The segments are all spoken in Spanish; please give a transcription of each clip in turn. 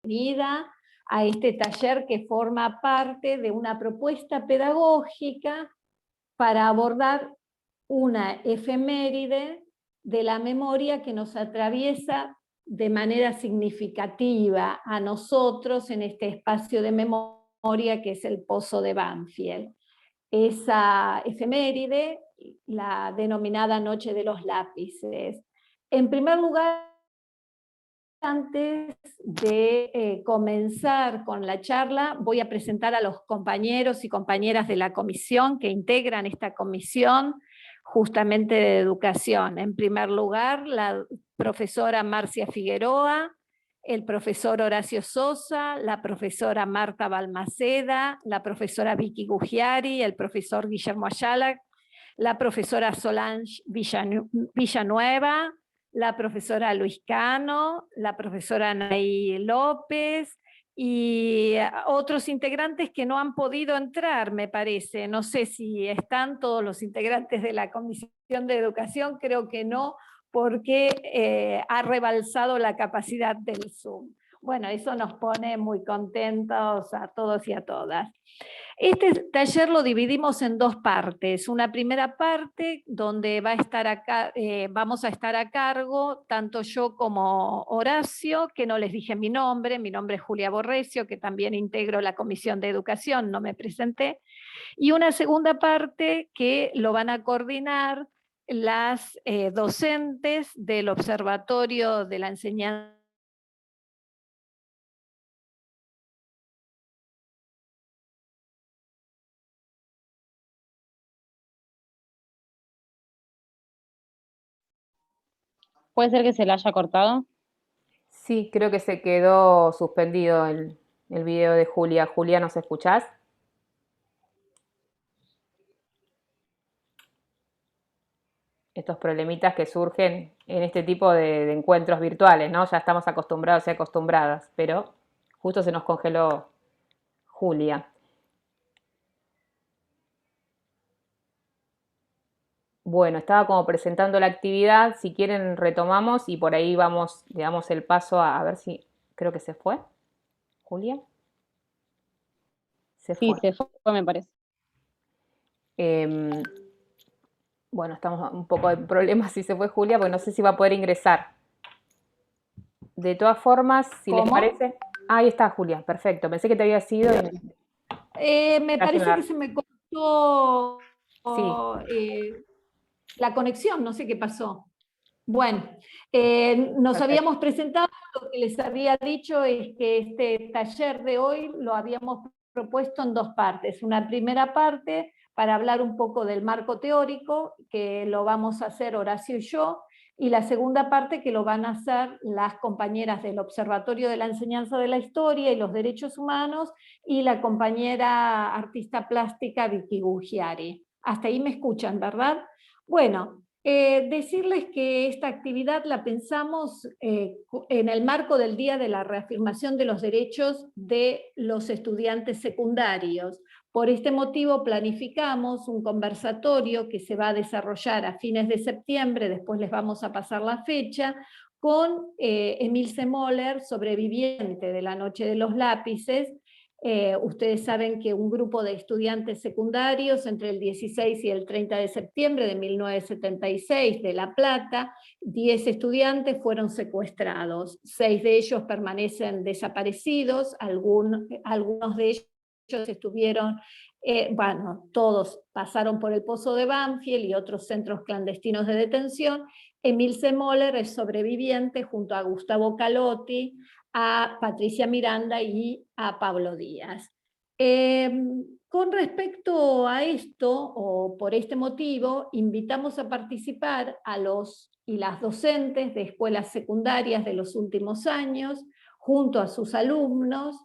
bienvenida a este taller que forma parte de una propuesta pedagógica para abordar una efeméride de la memoria que nos atraviesa de manera significativa a nosotros en este espacio de memoria que es el Pozo de Banfield. Esa efeméride, la denominada Noche de los Lápices. En primer lugar, antes de comenzar con la charla, voy a presentar a los compañeros y compañeras de la comisión que integran esta comisión justamente de educación. En primer lugar, la profesora Marcia Figueroa, el profesor Horacio Sosa, la profesora Marta Balmaceda, la profesora Vicky Gugiari, el profesor Guillermo Ayala, la profesora Solange Villanueva, la profesora Luis Cano, la profesora Anaí López y otros integrantes que no han podido entrar, me parece. No sé si están todos los integrantes de la Comisión de Educación, creo que no, porque ha rebalsado la capacidad del Zoom. Bueno, eso nos pone muy contentos a todos y a todas. Este taller lo dividimos en dos partes. Una primera parte donde vamos a estar a cargo tanto yo como Horacio, que no les dije mi nombre es Julia Borrecio, que también integro la Comisión de Educación, no me presenté, y una segunda parte que lo van a coordinar las docentes del Observatorio de la Enseñanza. ¿Puede ser que se la haya cortado? Sí, creo que se quedó suspendido el video de Julia. Julia, ¿nos escuchás? Estos problemitas que surgen en este tipo de encuentros virtuales, ¿no? Ya estamos acostumbrados y acostumbradas, pero justo se nos congeló Julia. Bueno, estaba como presentando la actividad, si quieren retomamos y por ahí vamos, le damos el paso a ver si, creo que se fue, Julia. Se Sí, fue. se fue, me parece. Bueno, estamos un poco en problemas si se fue Julia, porque no sé si va a poder ingresar. De todas formas, si les parece... ahí está Julia, perfecto. Pensé que te había sido... Me parece que se me cortó sí. La conexión, no sé qué pasó. Bueno, nos habíamos presentado, lo que les había dicho es que este taller de hoy lo habíamos propuesto en dos partes. Una primera parte para hablar un poco del marco teórico, que lo vamos a hacer Horacio y yo, y la segunda parte que lo van a hacer las compañeras del Observatorio de la Enseñanza de la Historia y los Derechos Humanos y la compañera artista plástica Vicky Gugiari. Hasta ahí me escuchan, ¿verdad? Bueno, decirles que esta actividad la pensamos en el marco del Día de la Reafirmación de los Derechos de los Estudiantes Secundarios. Por este motivo planificamos un conversatorio que se va a desarrollar a fines de septiembre, después les vamos a pasar la fecha, con Emilce Moller, sobreviviente de la Noche de los Lápices. Ustedes saben que un grupo de estudiantes secundarios entre el 16 y el 30 de septiembre de 1976 de La Plata, 10 estudiantes fueron secuestrados, 6 de ellos permanecen desaparecidos, algunos de ellos estuvieron, todos pasaron por el Pozo de Banfield y otros centros clandestinos de detención. Emilce Moller es sobreviviente junto a Gustavo Calotti, a Patricia Miranda y a Pablo Díaz. Con respecto a esto, o por este motivo, invitamos a participar a los y las docentes de escuelas secundarias de los últimos años, junto a sus alumnos,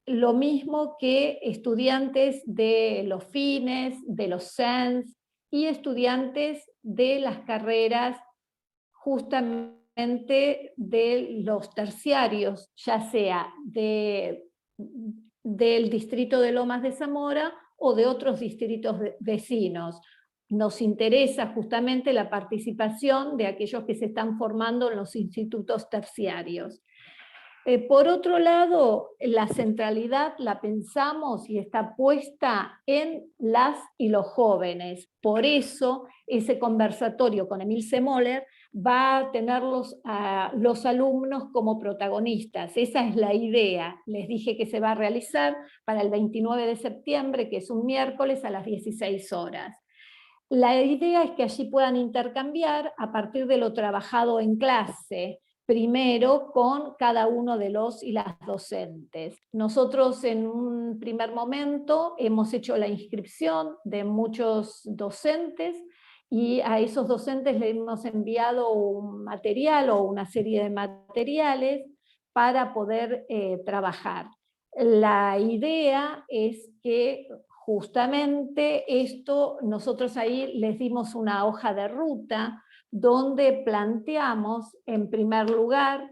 lo mismo que estudiantes de los FINES, de los SENS y estudiantes de las carreras justamente de los terciarios, ya sea del distrito de Lomas de Zamora o de otros distritos vecinos. Nos interesa justamente la participación de aquellos que se están formando en los institutos terciarios. Por otro lado, la centralidad la pensamos y está puesta en las y los jóvenes. Por eso, ese conversatorio con Emil Semoller va a tener los alumnos como protagonistas. Esa es la idea. Les dije que se va a realizar para el 29 de septiembre, que es un miércoles a las 16 horas. La idea es que allí puedan intercambiar a partir de lo trabajado en clase, primero con cada uno de los y las docentes. Nosotros en un primer momento hemos hecho la inscripción de muchos docentes y a esos docentes les hemos enviado un material o una serie de materiales para poder trabajar. La idea es que justamente esto, nosotros ahí les dimos una hoja de ruta donde planteamos, en primer lugar,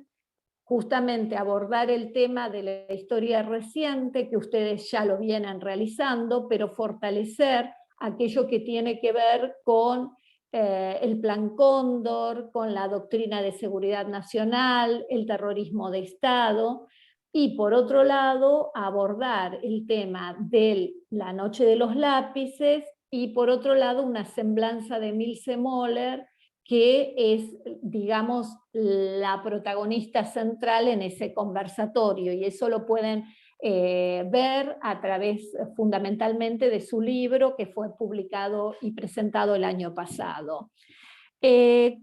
justamente abordar el tema de la historia reciente, que ustedes ya lo vienen realizando, pero fortalecer aquello que tiene que ver con el Plan Cóndor, con la doctrina de seguridad nacional, el terrorismo de Estado, y por otro lado abordar el tema de la noche de los lápices, y por otro lado una semblanza de Emil Semoller, que es, digamos, la protagonista central en ese conversatorio, y eso lo pueden ver a través fundamentalmente de su libro que fue publicado y presentado el año pasado.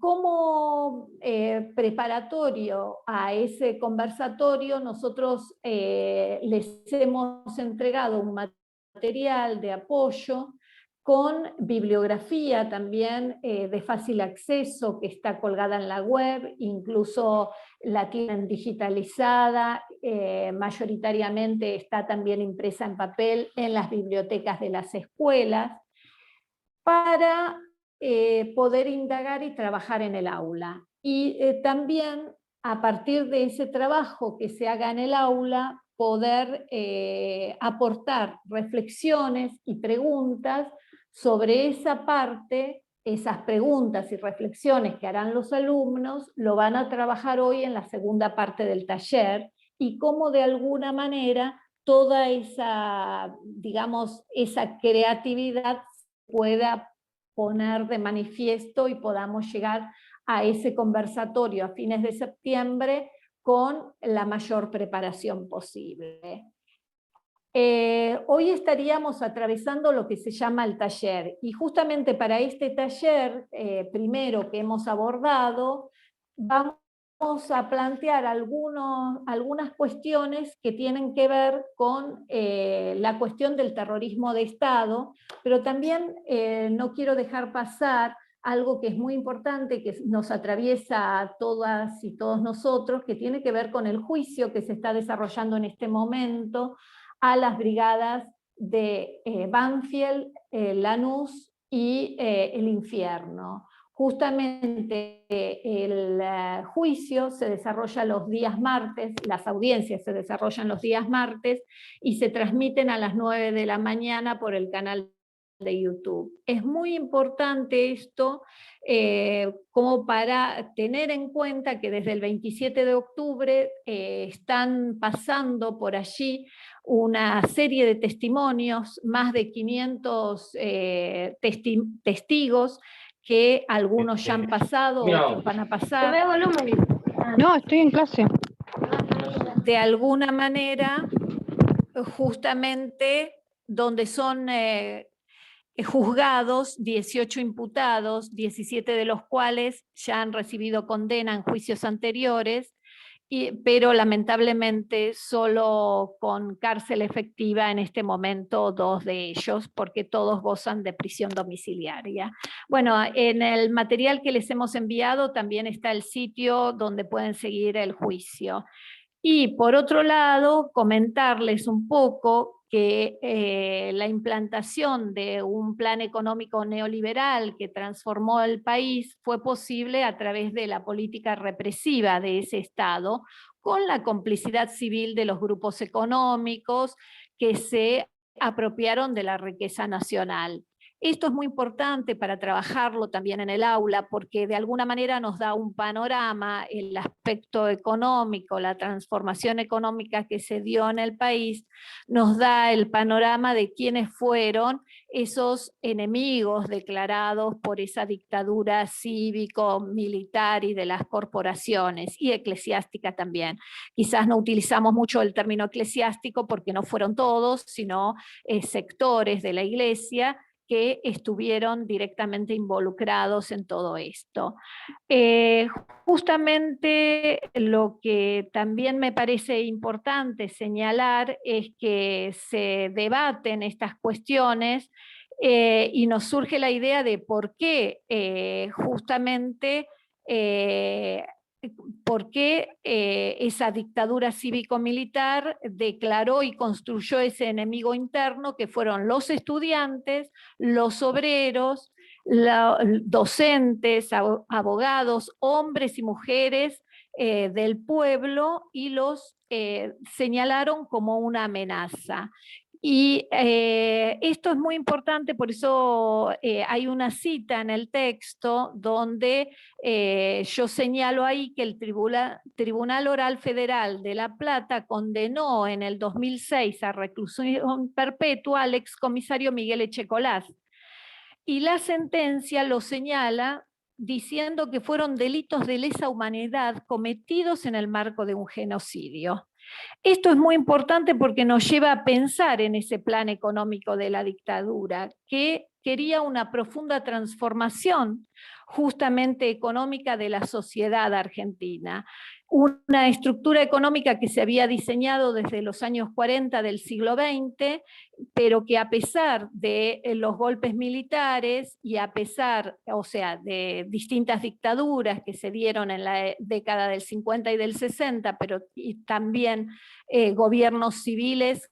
Como preparatorio a ese conversatorio, nosotros les hemos entregado un material de apoyo con bibliografía también de fácil acceso que está colgada en la web, incluso la tienen digitalizada, mayoritariamente está también impresa en papel en las bibliotecas de las escuelas, para poder indagar y trabajar en el aula. Y también a partir de ese trabajo que se haga en el aula, poder aportar reflexiones y preguntas sobre esa parte. Esas preguntas y reflexiones que harán los alumnos lo van a trabajar hoy en la segunda parte del taller, y cómo de alguna manera toda esa, digamos, esa creatividad pueda poner de manifiesto y podamos llegar a ese conversatorio a fines de septiembre con la mayor preparación posible. Hoy estaríamos atravesando lo que se llama el taller, y justamente para este taller primero que hemos abordado, vamos a plantear algunas cuestiones que tienen que ver con la cuestión del terrorismo de Estado, pero también no quiero dejar pasar algo que es muy importante, que nos atraviesa a todas y todos nosotros, que tiene que ver con el juicio que se está desarrollando en este momento a las brigadas de Banfield, Lanús y el Infierno. Justamente el juicio se desarrolla los días martes, las audiencias se desarrollan los días martes y se transmiten a las 9 de la mañana por el canal de YouTube. Es muy importante esto como para tener en cuenta que desde el 27 de octubre están pasando por allí una serie de testimonios, más de 500 testigos, que algunos ya han pasado, otros van a pasar. No, estoy en clase. De alguna manera, justamente donde son juzgados 18 imputados, 17 de los cuales ya han recibido condena en juicios anteriores, pero lamentablemente solo con cárcel efectiva en este momento 2 de ellos, porque todos gozan de prisión domiciliaria. Bueno, en el material que les hemos enviado también está el sitio donde pueden seguir el juicio. Y por otro lado, comentarles un poco que la implantación de un plan económico neoliberal que transformó el país fue posible a través de la política represiva de ese Estado, con la complicidad civil de los grupos económicos que se apropiaron de la riqueza nacional. Esto es muy importante para trabajarlo también en el aula, porque de alguna manera nos da un panorama, el aspecto económico, la transformación económica que se dio en el país, nos da el panorama de quiénes fueron esos enemigos declarados por esa dictadura cívico-militar y de las corporaciones, y eclesiástica también. Quizás no utilizamos mucho el término eclesiástico porque no fueron todos, sino sectores de la iglesia que estuvieron directamente involucrados en todo esto. Justamente lo que también me parece importante señalar es que se debaten estas cuestiones y nos surge la idea de por qué justamente por qué esa dictadura cívico-militar declaró y construyó ese enemigo interno que fueron los estudiantes, los obreros, docentes, abogados, hombres y mujeres del pueblo, y los señalaron como una amenaza. Y esto es muy importante, por eso hay una cita en el texto donde yo señalo ahí que el Tribunal Oral Federal de La Plata condenó en el 2006 a reclusión perpetua al excomisario Miguel Echecolás. Y la sentencia lo señala diciendo que fueron delitos de lesa humanidad cometidos en el marco de un genocidio. Esto es muy importante porque nos lleva a pensar en ese plan económico de la dictadura, que quería una profunda transformación justamente económica de la sociedad argentina. Una estructura económica que se había diseñado desde los años 40 del siglo XX, pero que a pesar de los golpes militares y a pesar, o sea, de distintas dictaduras que se dieron en la década del 50 y del 60, pero y también gobiernos civiles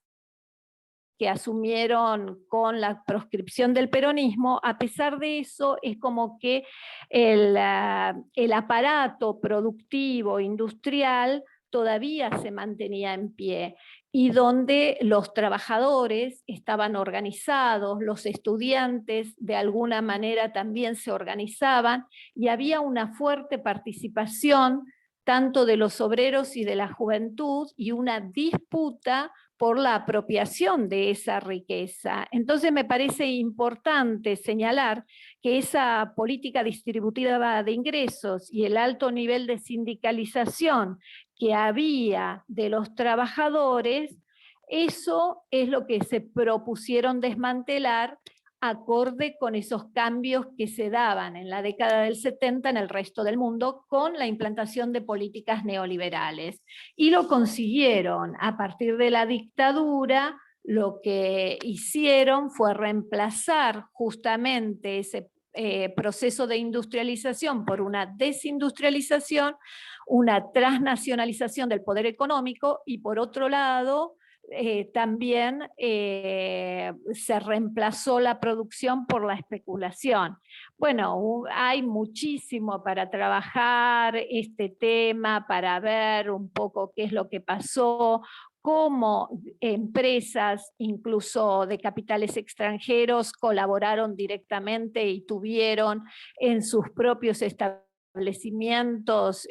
que asumieron con la proscripción del peronismo, a pesar de eso es como que el aparato productivo, industrial, todavía se mantenía en pie, y donde los trabajadores estaban organizados, los estudiantes de alguna manera también se organizaban, y había una fuerte participación tanto de los obreros y de la juventud, y una disputa por la apropiación de esa riqueza. Entonces me parece importante señalar que esa política distributiva de ingresos y el alto nivel de sindicalización que había de los trabajadores, eso es lo que se propusieron desmantelar acorde con esos cambios que se daban en la década del 70 en el resto del mundo con la implantación de políticas neoliberales. Y lo consiguieron. A partir de la dictadura, lo que hicieron fue reemplazar justamente ese proceso de industrialización por una desindustrialización, una transnacionalización del poder económico, y por otro lado, también se reemplazó la producción por la especulación. Bueno, hay muchísimo para trabajar este tema, para ver un poco qué es lo que pasó, cómo empresas, incluso de capitales extranjeros, colaboraron directamente y tuvieron en sus propios establecimientos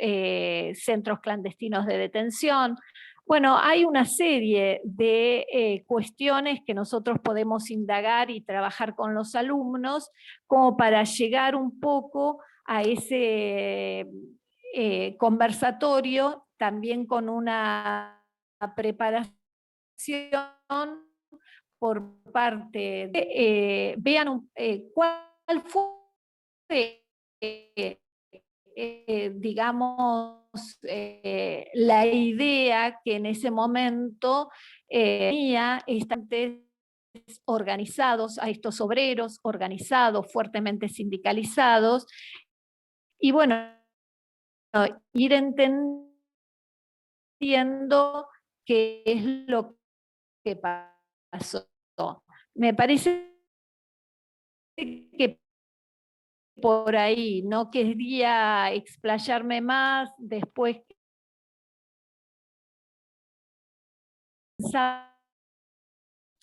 centros clandestinos de detención. Bueno, hay una serie de cuestiones que nosotros podemos indagar y trabajar con los alumnos como para llegar un poco a ese conversatorio también con una preparación por parte de, vean cuál fue, digamos, la idea que en ese momento tenía estantes organizados, a estos obreros organizados, fuertemente sindicalizados, y bueno, ir entendiendo qué es lo que pasó. Me parece que por ahí no quería explayarme más, después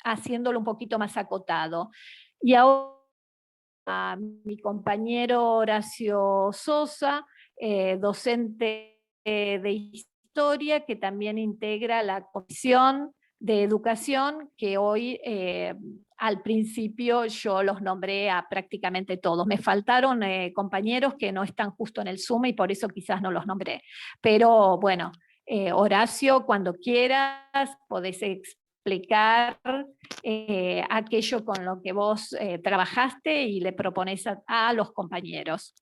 haciéndolo un poquito más acotado. Y ahora a mi compañero Horacio Sosa, docente de historia, que también integra la comisión de educación, que hoy al principio yo los nombré a prácticamente todos. Me faltaron compañeros que no están justo en el Zoom y por eso quizás no los nombré. Pero bueno, Horacio, cuando quieras, podés explicar aquello con lo que vos trabajaste y le propones a los compañeros.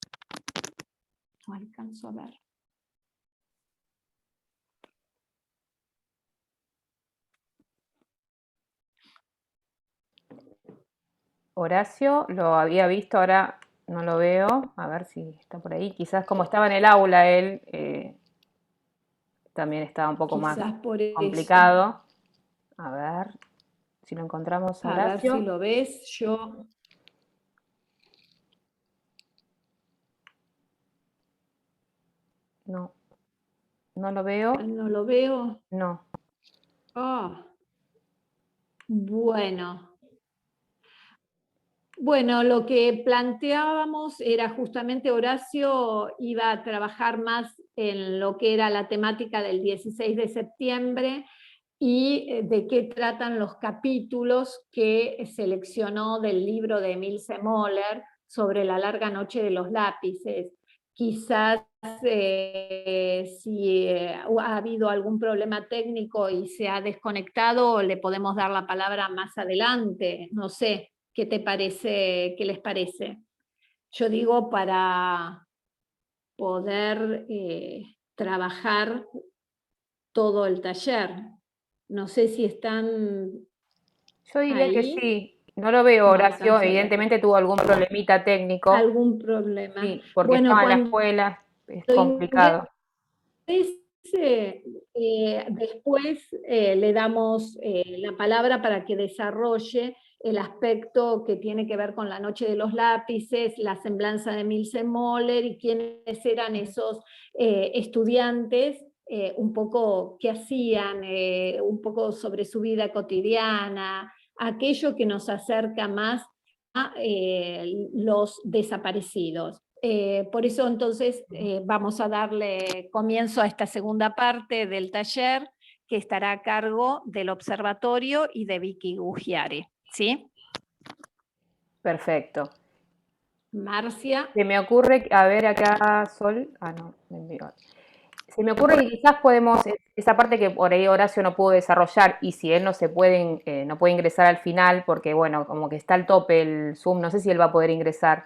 No alcanzo a ver. Horacio lo había visto, ahora no lo veo. A ver si está por ahí. Quizás como estaba en el aula él, también estaba un poco más Quizás por eso. complicado. A ver si lo encontramos, A ver si Horacio. lo ves. Yo No, no lo veo. no lo veo. No. Ah, bueno. Bueno, lo que planteábamos era justamente Horacio iba a trabajar más en lo que era la temática del 16 de septiembre y de qué tratan los capítulos que seleccionó del libro de Emil Semoller sobre la larga noche de los lápices. Quizás si ha habido algún problema técnico y se ha desconectado, le podemos dar la palabra más adelante, no sé. ¿Qué te parece? ¿Qué les parece? Yo digo para poder trabajar todo el taller. No sé si están Yo diría que ahí. sí. No lo veo, No Horacio. alcanzo a ver. Evidentemente tuvo algún problemita técnico. ¿Algún problema? Sí, porque Bueno, estaba en la cuando escuela. Es complicado. ingrese, después le damos la palabra para que desarrolle el aspecto que tiene que ver con la noche de los lápices, la semblanza de Milce Moller y quiénes eran esos estudiantes, un poco qué hacían, un poco sobre su vida cotidiana, aquello que nos acerca más a los desaparecidos. Por eso entonces vamos a darle comienzo a esta segunda parte del taller que estará a cargo del observatorio y de Vicky Gugiari. ¿Sí? Perfecto. Marcia. Se me ocurre, a ver acá, Sol. Ah, no, me envió. Se me ocurre que quizás podemos, esa parte que por ahí Horacio no pudo desarrollar y si él no puede ingresar al final porque, bueno, como que está al tope el Zoom, no sé si él va a poder ingresar,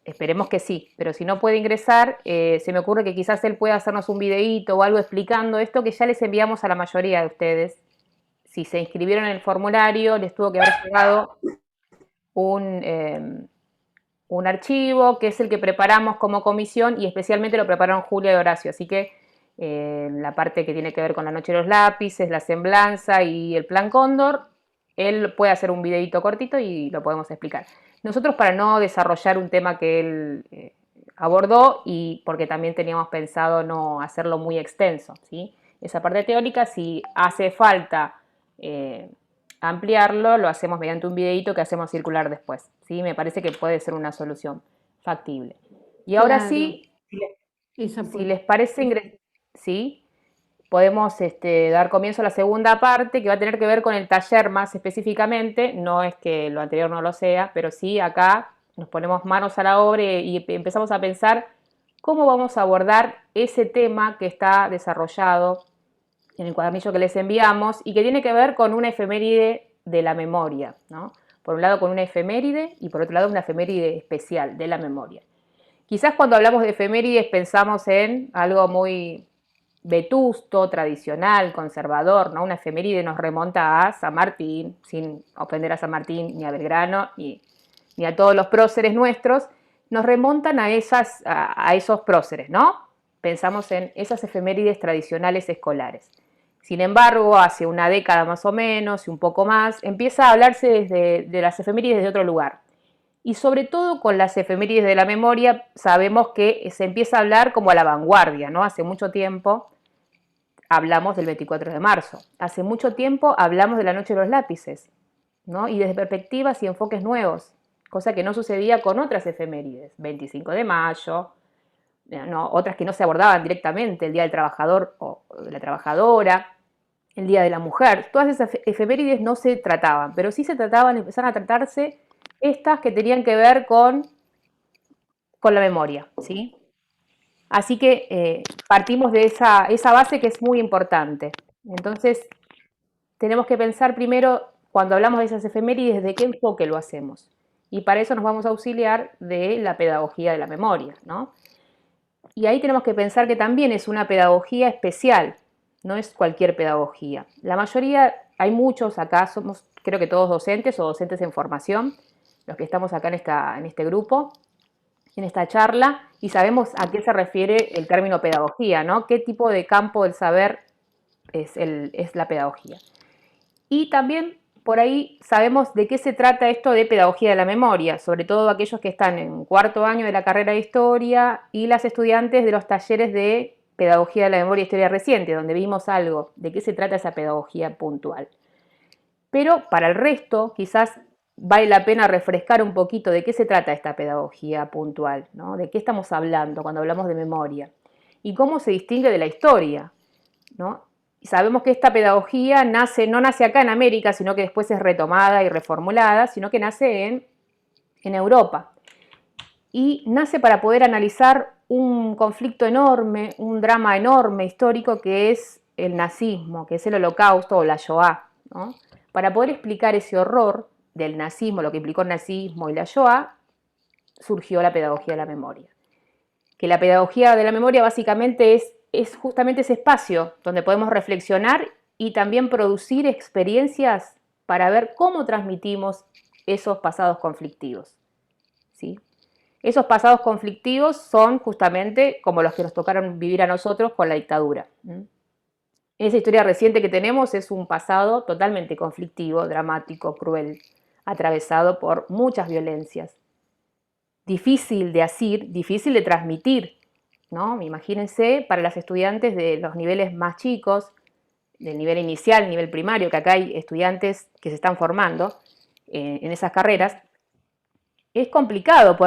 esperemos que sí, pero si no puede ingresar, se me ocurre que quizás él pueda hacernos un videíto o algo explicando esto que ya les enviamos a la mayoría de ustedes. Si se inscribieron en el formulario, les tuvo que haber llegado un archivo que es el que preparamos como comisión y especialmente lo prepararon Julia y Horacio, así que la parte que tiene que ver con la noche de los lápices, la semblanza y el plan Cóndor, él puede hacer un videito cortito y lo podemos explicar. Nosotros para no desarrollar un tema que él abordó y porque también teníamos pensado no hacerlo muy extenso, ¿sí? Esa parte teórica, si hace falta ampliarlo, lo hacemos mediante un videito que hacemos circular después, ¿sí? Me parece que puede ser una solución factible. Y ahora Claro, sí, si les parece, ¿sí? Podemos dar comienzo a la segunda parte que va a tener que ver con el taller más específicamente, no es que lo anterior no lo sea, pero sí acá nos ponemos manos a la obra y empezamos a pensar cómo vamos a abordar ese tema que está desarrollado en el cuadernillo que les enviamos y que tiene que ver con una efeméride de la memoria, ¿no? Por un lado con una efeméride y por otro lado una efeméride especial de la memoria. Quizás cuando hablamos de efemérides pensamos en algo muy vetusto, tradicional, conservador, ¿no? Una efeméride nos remonta a San Martín, sin ofender a San Martín ni a Belgrano ni a todos los próceres nuestros, nos remontan a esos próceres, ¿no? Pensamos en esas efemérides tradicionales escolares. Sin embargo, hace una década más o menos y un poco más, empieza a hablarse de las efemérides desde otro lugar. Y sobre todo con las efemérides de la memoria sabemos que se empieza a hablar como a la vanguardia, ¿no? Hace mucho tiempo hablamos del 24 de marzo, hace mucho tiempo hablamos de la noche de los lápices, ¿no? Y desde perspectivas y enfoques nuevos. cosa que no sucedía con otras efemérides, 25 de mayo, no, otras que no se abordaban directamente, el Día del Trabajador o de la Trabajadora, el Día de la Mujer. Todas esas efemérides no se trataban, pero sí se trataban, empezaron a tratarse estas que tenían que ver con la memoria, ¿sí? Así que partimos de esa base que es muy importante. Entonces, tenemos que pensar primero, cuando hablamos de esas efemérides, de qué enfoque lo hacemos. Y para eso nos vamos a auxiliar de la pedagogía de la memoria, ¿no? Y ahí tenemos que pensar que también es una pedagogía especial, no es cualquier pedagogía. La mayoría, hay muchos acá, somos creo que todos docentes o docentes en formación, los que estamos acá en este grupo, en esta charla, y sabemos a qué se refiere el término pedagogía, ¿no? ¿Qué tipo de campo del saber es la pedagogía? Y también por ahí sabemos de qué se trata esto de pedagogía de la memoria, sobre todo aquellos que están en cuarto año de la carrera de historia y las estudiantes de los talleres de pedagogía de la memoria y historia reciente, donde vimos algo de qué se trata esa pedagogía puntual. Pero para el resto, quizás vale la pena refrescar un poquito de qué se trata esta pedagogía puntual, ¿no? De qué estamos hablando cuando hablamos de memoria y cómo se distingue de la historia, ¿no? Y sabemos que esta pedagogía no nace acá en América, sino que después es retomada y reformulada, sino que nace en Europa. Y nace para poder analizar un conflicto enorme, un drama enorme histórico que es el nazismo, que es el Holocausto o la Shoah, ¿no? Para poder explicar ese horror del nazismo, lo que implicó el nazismo y la Shoah, surgió la pedagogía de la memoria. Que la pedagogía de la memoria básicamente es justamente ese espacio donde podemos reflexionar y también producir experiencias para ver cómo transmitimos esos pasados conflictivos, ¿sí? Esos pasados conflictivos son justamente como los que nos tocaron vivir a nosotros con la dictadura. Esa historia reciente que tenemos es un pasado totalmente conflictivo, dramático, cruel, atravesado por muchas violencias. Difícil de asir, difícil de transmitir, ¿no? Imagínense para las estudiantes de los niveles más chicos, del nivel inicial, nivel primario, que acá hay estudiantes que se están formando en esas carreras, es complicado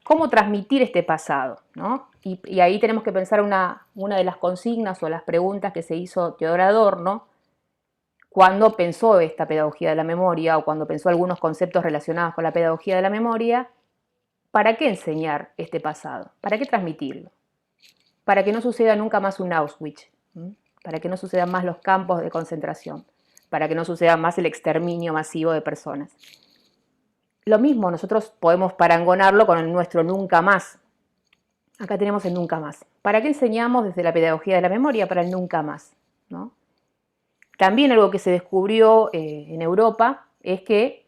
cómo transmitir este pasado, ¿no? Y ahí tenemos que pensar una de las consignas o las preguntas que se hizo Teodoro Adorno cuando pensó esta pedagogía de la memoria o cuando pensó algunos conceptos relacionados con la pedagogía de la memoria. ¿Para qué enseñar este pasado? ¿Para qué transmitirlo? Para que no suceda nunca más un Auschwitz, para que no sucedan más los campos de concentración, para que no suceda más el exterminio masivo de personas. Lo mismo, nosotros podemos parangonarlo con nuestro nunca más. Acá tenemos el nunca más. ¿Para qué enseñamos desde la pedagogía de la memoria? Para el nunca más, ¿no? También algo que se descubrió en Europa es que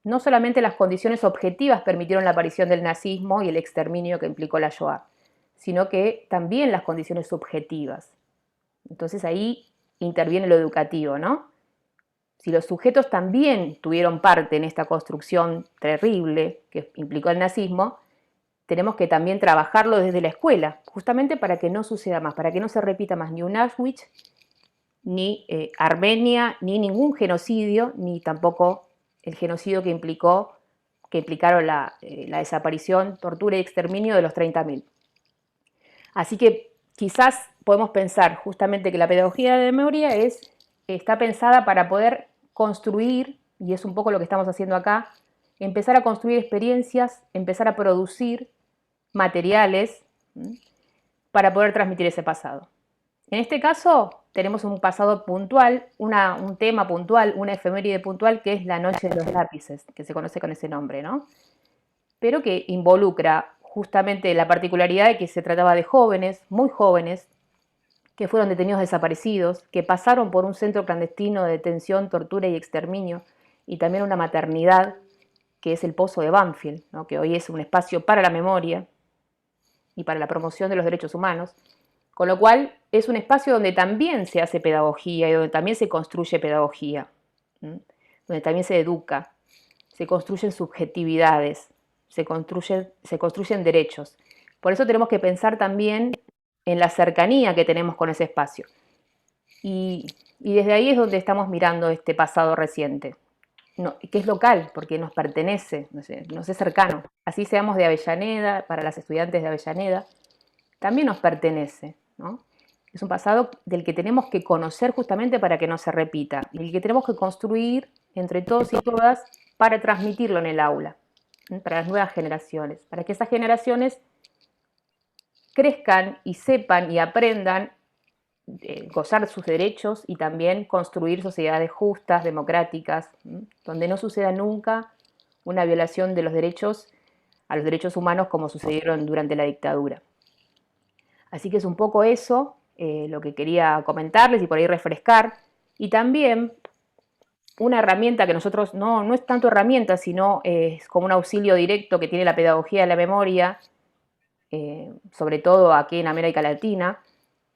no solamente las condiciones objetivas permitieron la aparición del nazismo y el exterminio que implicó la Shoah, sino que también las condiciones subjetivas. Entonces ahí interviene lo educativo, ¿no? Si los sujetos también tuvieron parte en esta construcción terrible que implicó el nazismo, tenemos que también trabajarlo desde la escuela, justamente para que no suceda más, para que no se repita más ni un Auschwitz, ni Armenia, ni ningún genocidio, ni tampoco el genocidio que implicaron la desaparición, tortura y exterminio de los 30.000. Así que quizás podemos pensar justamente que la pedagogía de la memoria está pensada para poder construir, y es un poco lo que estamos haciendo acá, empezar a construir experiencias, empezar a producir materiales para poder transmitir ese pasado. En este caso tenemos un pasado puntual, un tema puntual, una efeméride puntual que es la Noche de los Lápices, que se conoce con ese nombre, ¿no? Pero que involucra justamente la particularidad de que se trataba de jóvenes, muy jóvenes, que fueron detenidos desaparecidos, que pasaron por un centro clandestino de detención, tortura y exterminio, y también una maternidad, que es el Pozo de Banfield, ¿no? Que hoy es un espacio para la memoria y para la promoción de los derechos humanos, con lo cual es un espacio donde también se hace pedagogía y donde también se construye pedagogía, donde también se educa, se construyen subjetividades, se construyen derechos. Por eso tenemos que pensar también en la cercanía que tenemos con ese espacio. Y desde ahí es donde estamos mirando este pasado reciente. que es local, porque nos pertenece, nos es cercano. Así seamos de Avellaneda, para las estudiantes de Avellaneda, también nos pertenece, ¿no? Es un pasado del que tenemos que conocer justamente para que no se repita, y el que tenemos que construir entre todos y todas para transmitirlo en el aula, para las nuevas generaciones, para que esas generaciones crezcan y sepan y aprendan gozar sus derechos y también construir sociedades justas, democráticas, donde no suceda nunca una violación de los derechos a los derechos humanos como sucedieron durante la dictadura. Así que es un poco eso lo que quería comentarles y por ahí refrescar. Y también una herramienta que nosotros no es tanto herramienta, sino es como un auxilio directo que tiene la pedagogía de la memoria, sobre todo aquí en América Latina,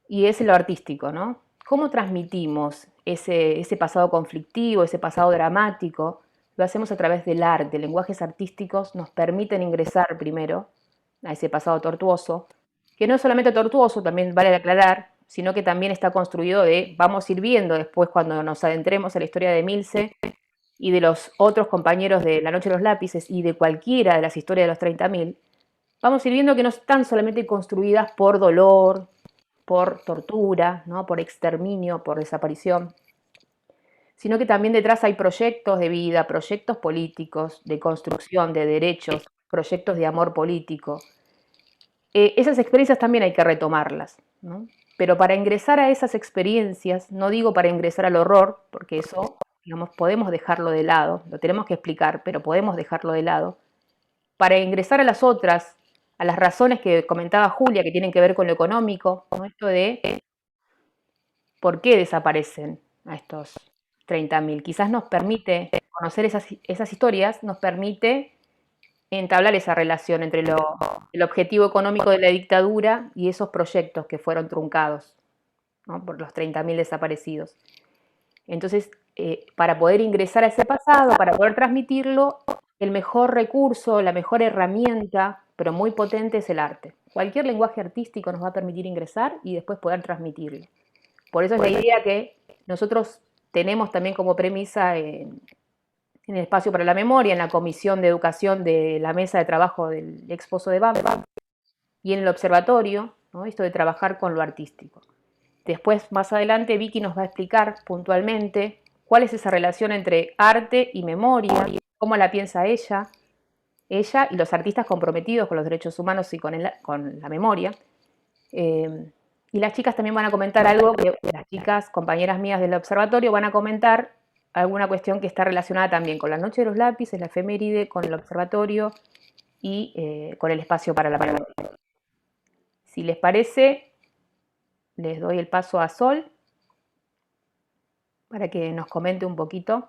y es lo artístico, ¿no? ¿Cómo transmitimos ese pasado conflictivo, ese pasado dramático? Lo hacemos a través del arte. Lenguajes artísticos nos permiten ingresar primero a ese pasado tortuoso, que no es solamente tortuoso, también vale aclarar, sino que también está construido vamos a ir viendo después cuando nos adentremos a la historia de Milce y de los otros compañeros de La Noche de los Lápices y de cualquiera de las historias de los 30.000, vamos a ir viendo que no están solamente construidas por dolor, por tortura, ¿no? Por exterminio, por desaparición, sino que también detrás hay proyectos de vida, proyectos políticos, de construcción de derechos, proyectos de amor político. Esas experiencias también hay que retomarlas, ¿no? Pero para ingresar a esas experiencias, no digo para ingresar al horror, porque eso, digamos, podemos dejarlo de lado, lo tenemos que explicar, pero podemos dejarlo de lado. Para ingresar a las otras, a las razones que comentaba Julia, que tienen que ver con lo económico, con esto de por qué desaparecen a estos 30.000. Quizás nos permite conocer esas historias, nos permite entablar esa relación entre el objetivo económico de la dictadura y esos proyectos que fueron truncados, ¿no? Por los 30.000 desaparecidos. Entonces, para poder ingresar a ese pasado, para poder transmitirlo, el mejor recurso, la mejor herramienta, pero muy potente, es el arte. Cualquier lenguaje artístico nos va a permitir ingresar y después poder transmitirlo. Por eso es la idea que nosotros tenemos también como premisa en el Espacio para la Memoria, en la Comisión de Educación de la Mesa de Trabajo del ex-Pozo de Banfield y en el observatorio, ¿no? Esto de trabajar con lo artístico. Después, más adelante, Vicky nos va a explicar puntualmente cuál es esa relación entre arte y memoria, cómo la piensa ella y los artistas comprometidos con los derechos humanos y con la memoria. Y las chicas también van a comentar algo, que las chicas, compañeras mías del observatorio, van a comentar alguna cuestión que está relacionada también con la Noche de los Lápices, la efeméride, con el observatorio y con el Espacio para la Memoria. Si les parece, les doy el paso a Sol para que nos comente un poquito.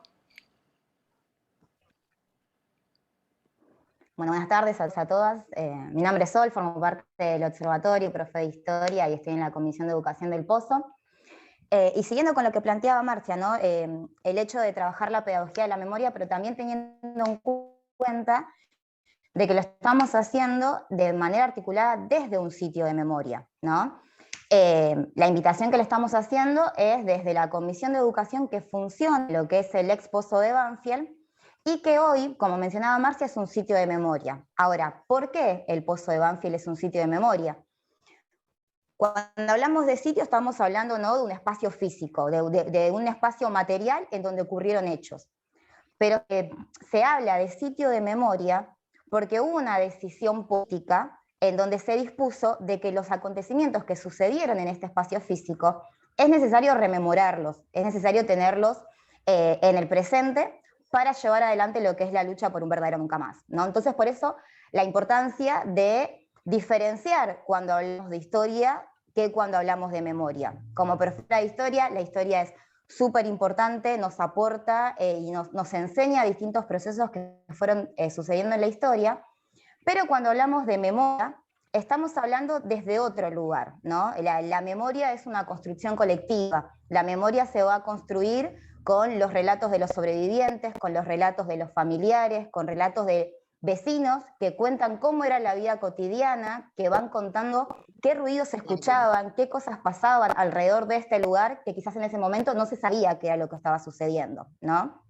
Bueno, buenas tardes a todas. Mi nombre es Sol, formo parte del Observatorio, profe de Historia, y estoy en la Comisión de Educación del Pozo. Y siguiendo con lo que planteaba Marcia, ¿no? El hecho de trabajar la pedagogía de la memoria, pero también teniendo en cuenta de que lo estamos haciendo de manera articulada desde un sitio de memoria, ¿no? La invitación que le estamos haciendo es desde la Comisión de Educación que funciona lo que es el ex-Pozo de Banfield, y que hoy, como mencionaba Marcia, es un sitio de memoria. Ahora, ¿por qué el Pozo de Banfield es un sitio de memoria? Cuando hablamos de sitio estamos hablando, ¿no?, de un espacio físico, de un espacio material en donde ocurrieron hechos. Pero se habla de sitio de memoria porque hubo una decisión política en donde se dispuso de que los acontecimientos que sucedieron en este espacio físico es necesario rememorarlos, es necesario tenerlos en el presente para llevar adelante lo que es la lucha por un verdadero nunca más, ¿no? Entonces, por eso la importancia de diferenciar cuando hablamos de historia que cuando hablamos de memoria. Como profesora de historia, la historia es súper importante, nos aporta y nos enseña distintos procesos que fueron sucediendo en la historia, pero cuando hablamos de memoria, estamos hablando desde otro lugar, ¿no? La memoria es una construcción colectiva, la memoria se va a construir con los relatos de los sobrevivientes, con los relatos de los familiares, con relatos de vecinos que cuentan cómo era la vida cotidiana, que van contando qué ruidos se escuchaban, qué cosas pasaban alrededor de este lugar, que quizás en ese momento no se sabía qué era lo que estaba sucediendo, ¿no?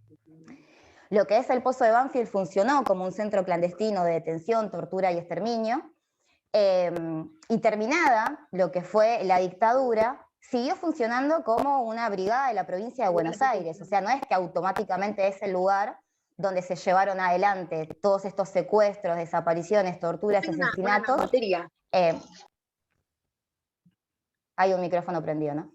Lo que es el Pozo de Banfield funcionó como un centro clandestino de detención, tortura y exterminio, y terminada lo que fue la dictadura, siguió funcionando como una brigada de la provincia de Buenos Aires. O sea, no es que automáticamente es el lugar donde se llevaron adelante todos estos secuestros, desapariciones, torturas, asesinatos. Hay un micrófono prendido, ¿no?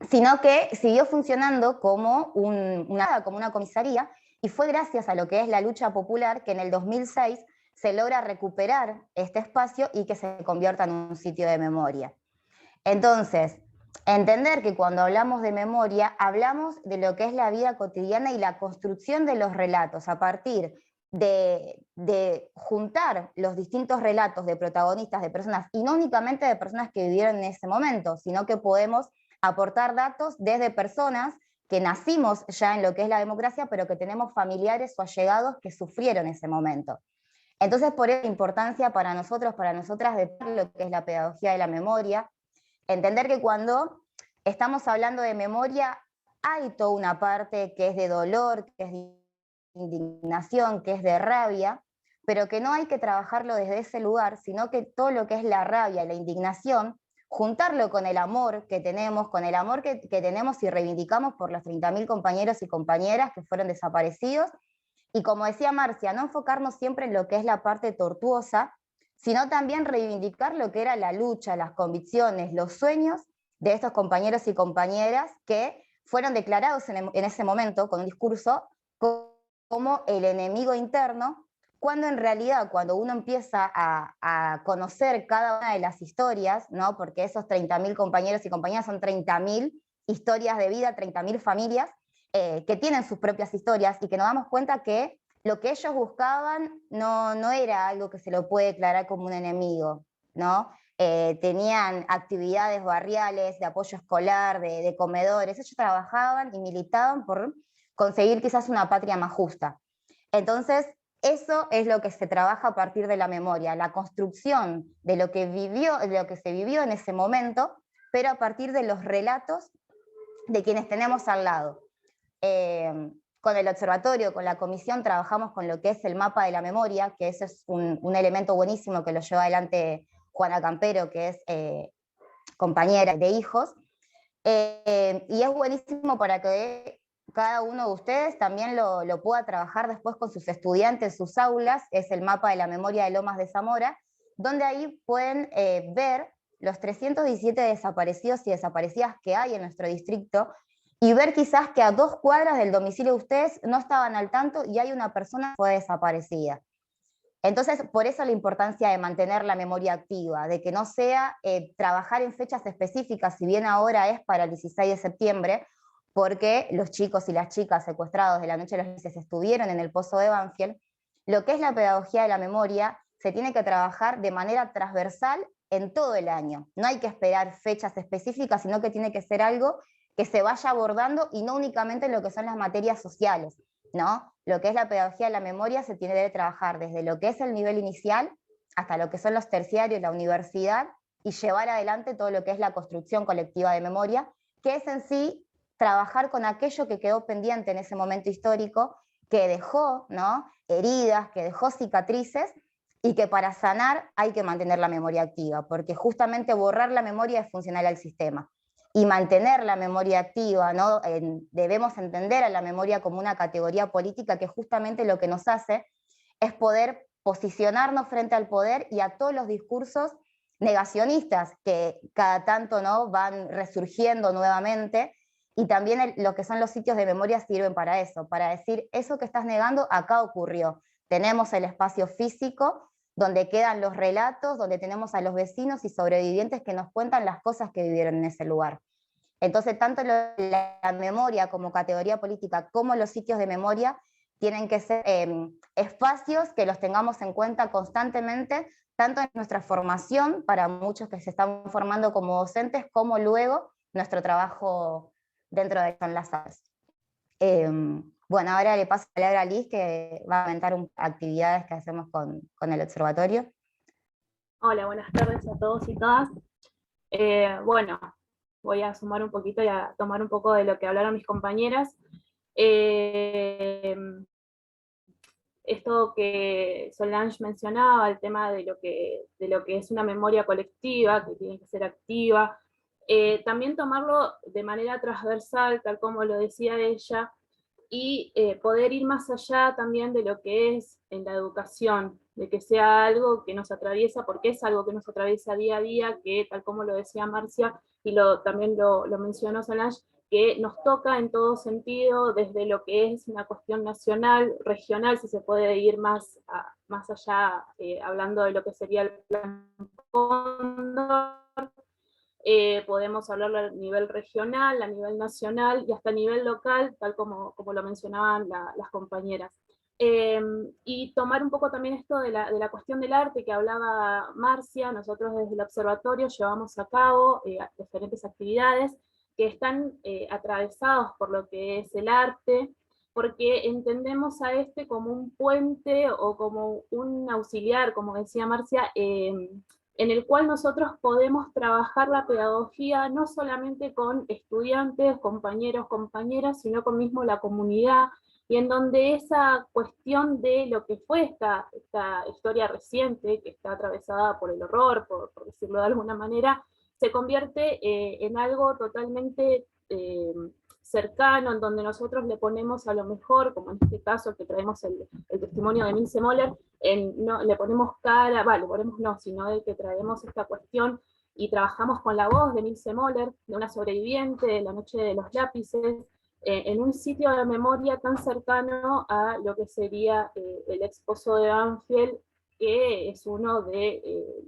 Sino que siguió funcionando como una comisaría, y fue gracias a lo que es la lucha popular que en el 2006 se logra recuperar este espacio y que se convierta en un sitio de memoria. Entonces, entender que cuando hablamos de memoria, hablamos de lo que es la vida cotidiana y la construcción de los relatos a partir de juntar los distintos relatos de protagonistas, de personas, y no únicamente de personas que vivieron en ese momento, sino que podemos aportar datos desde personas que nacimos ya en lo que es la democracia, pero que tenemos familiares o allegados que sufrieron ese momento. Entonces, por eso la importancia para nosotros, para nosotras, de lo que es la pedagogía de la memoria, entender que cuando estamos hablando de memoria, hay toda una parte que es de dolor, que es de indignación, que es de rabia, pero que no hay que trabajarlo desde ese lugar, sino que todo lo que es la rabia, la indignación, juntarlo con el amor que tenemos, con el amor que tenemos y reivindicamos por los 30.000 compañeros y compañeras que fueron desaparecidos, y como decía Marcia, no enfocarnos siempre en lo que es la parte tortuosa, sino también reivindicar lo que era la lucha, las convicciones, los sueños de estos compañeros y compañeras que fueron declarados en ese momento con un discurso como el enemigo interno, cuando en realidad cuando uno empieza a conocer cada una de las historias, ¿no? Porque esos 30.000 compañeros y compañeras son 30.000 historias de vida, 30.000 familias que tienen sus propias historias, y que nos damos cuenta que lo que ellos buscaban no era algo que se lo puede declarar como un enemigo, ¿no? Tenían actividades barriales, de apoyo escolar, de comedores, ellos trabajaban y militaban por conseguir quizás una patria más justa. Entonces, eso es lo que se trabaja a partir de la memoria, la construcción de lo que se vivió en ese momento, pero a partir de los relatos de quienes tenemos al lado. Con el observatorio, con la comisión, trabajamos con lo que es el mapa de la memoria, que ese es un elemento buenísimo que lo lleva adelante Juana Campero, que es compañera de hijos, y es buenísimo para que cada uno de ustedes también lo pueda trabajar después con sus estudiantes, sus aulas. Es el mapa de la memoria de Lomas de Zamora, donde ahí pueden ver los 317 desaparecidos y desaparecidas que hay en nuestro distrito, y ver quizás que a 2 cuadras del domicilio de ustedes no estaban al tanto y hay una persona que fue desaparecida. Entonces, por eso la importancia de mantener la memoria activa, de que no sea trabajar en fechas específicas, si bien ahora es para el 16 de septiembre, porque los chicos y las chicas secuestrados de la noche de los meses estuvieron en el Pozo de Banfield. Lo que es la pedagogía de la memoria se tiene que trabajar de manera transversal en todo el año. No hay que esperar fechas específicas, sino que tiene que ser algo que se vaya abordando, y no únicamente en lo que son las materias sociales, ¿no? Lo que es la pedagogía de la memoria se tiene que trabajar desde lo que es el nivel inicial hasta lo que son los terciarios, la universidad, y llevar adelante todo lo que es la construcción colectiva de memoria, que es en sí trabajar con aquello que quedó pendiente en ese momento histórico, que dejó, ¿no?, heridas, que dejó cicatrices, y que para sanar hay que mantener la memoria activa, porque justamente borrar la memoria es funcional al sistema. Y mantener la memoria activa, ¿no? Debemos entender a la memoria como una categoría política, que justamente lo que nos hace es poder posicionarnos frente al poder y a todos los discursos negacionistas que cada tanto, ¿no?, van resurgiendo nuevamente, y también lo que son los sitios de memoria sirven para eso, para decir, eso que estás negando acá ocurrió. Tenemos el espacio físico donde quedan los relatos, donde tenemos a los vecinos y sobrevivientes que nos cuentan las cosas que vivieron en ese lugar. Entonces, tanto la memoria como categoría política, como los sitios de memoria, tienen que ser espacios que los tengamos en cuenta constantemente, tanto en nuestra formación, para muchos que se están formando como docentes, como luego nuestro trabajo dentro de las salas. Bueno, ahora le paso la palabra a Liz, que va a comentar actividades que hacemos con el observatorio. Hola, buenas tardes a todos y todas. Bueno, voy a sumar un poquito y a tomar un poco de lo que hablaron mis compañeras. Esto que Solange mencionaba, el tema de lo que es una memoria colectiva, que tiene que ser activa, también tomarlo de manera transversal, tal como lo decía ella, y poder ir más allá también de lo que es en la educación, de que sea algo que nos atraviesa, porque es algo que nos atraviesa día a día, que tal como lo decía Marcia, y también lo mencionó Solange, que nos toca en todo sentido, desde lo que es una cuestión nacional, regional, si se puede ir más allá, hablando de lo que sería el plan Cóndor, podemos hablarlo a nivel regional, a nivel nacional y hasta a nivel local, tal como lo mencionaban las compañeras. Y tomar un poco también esto de la cuestión del arte que hablaba Marcia. Nosotros desde el observatorio llevamos a cabo diferentes actividades que están atravesados por lo que es el arte, porque entendemos a este como un puente o como un auxiliar, como decía Marcia, en el cual nosotros podemos trabajar la pedagogía no solamente con estudiantes, compañeros, compañeras, sino con mismo la comunidad, y en donde esa cuestión de lo que fue esta historia reciente, que está atravesada por el horror, por decirlo de alguna manera, se convierte en algo totalmente cercano, en donde nosotros le ponemos a lo mejor, como en este caso que traemos el testimonio de Milce Moller, no, le ponemos cara, le ponemos no, sino de que traemos esta cuestión y trabajamos con la voz de Milce Moller, de una sobreviviente de la noche de los lápices, en un sitio de memoria tan cercano a lo que sería el ex pozo de Banfield, que es uno de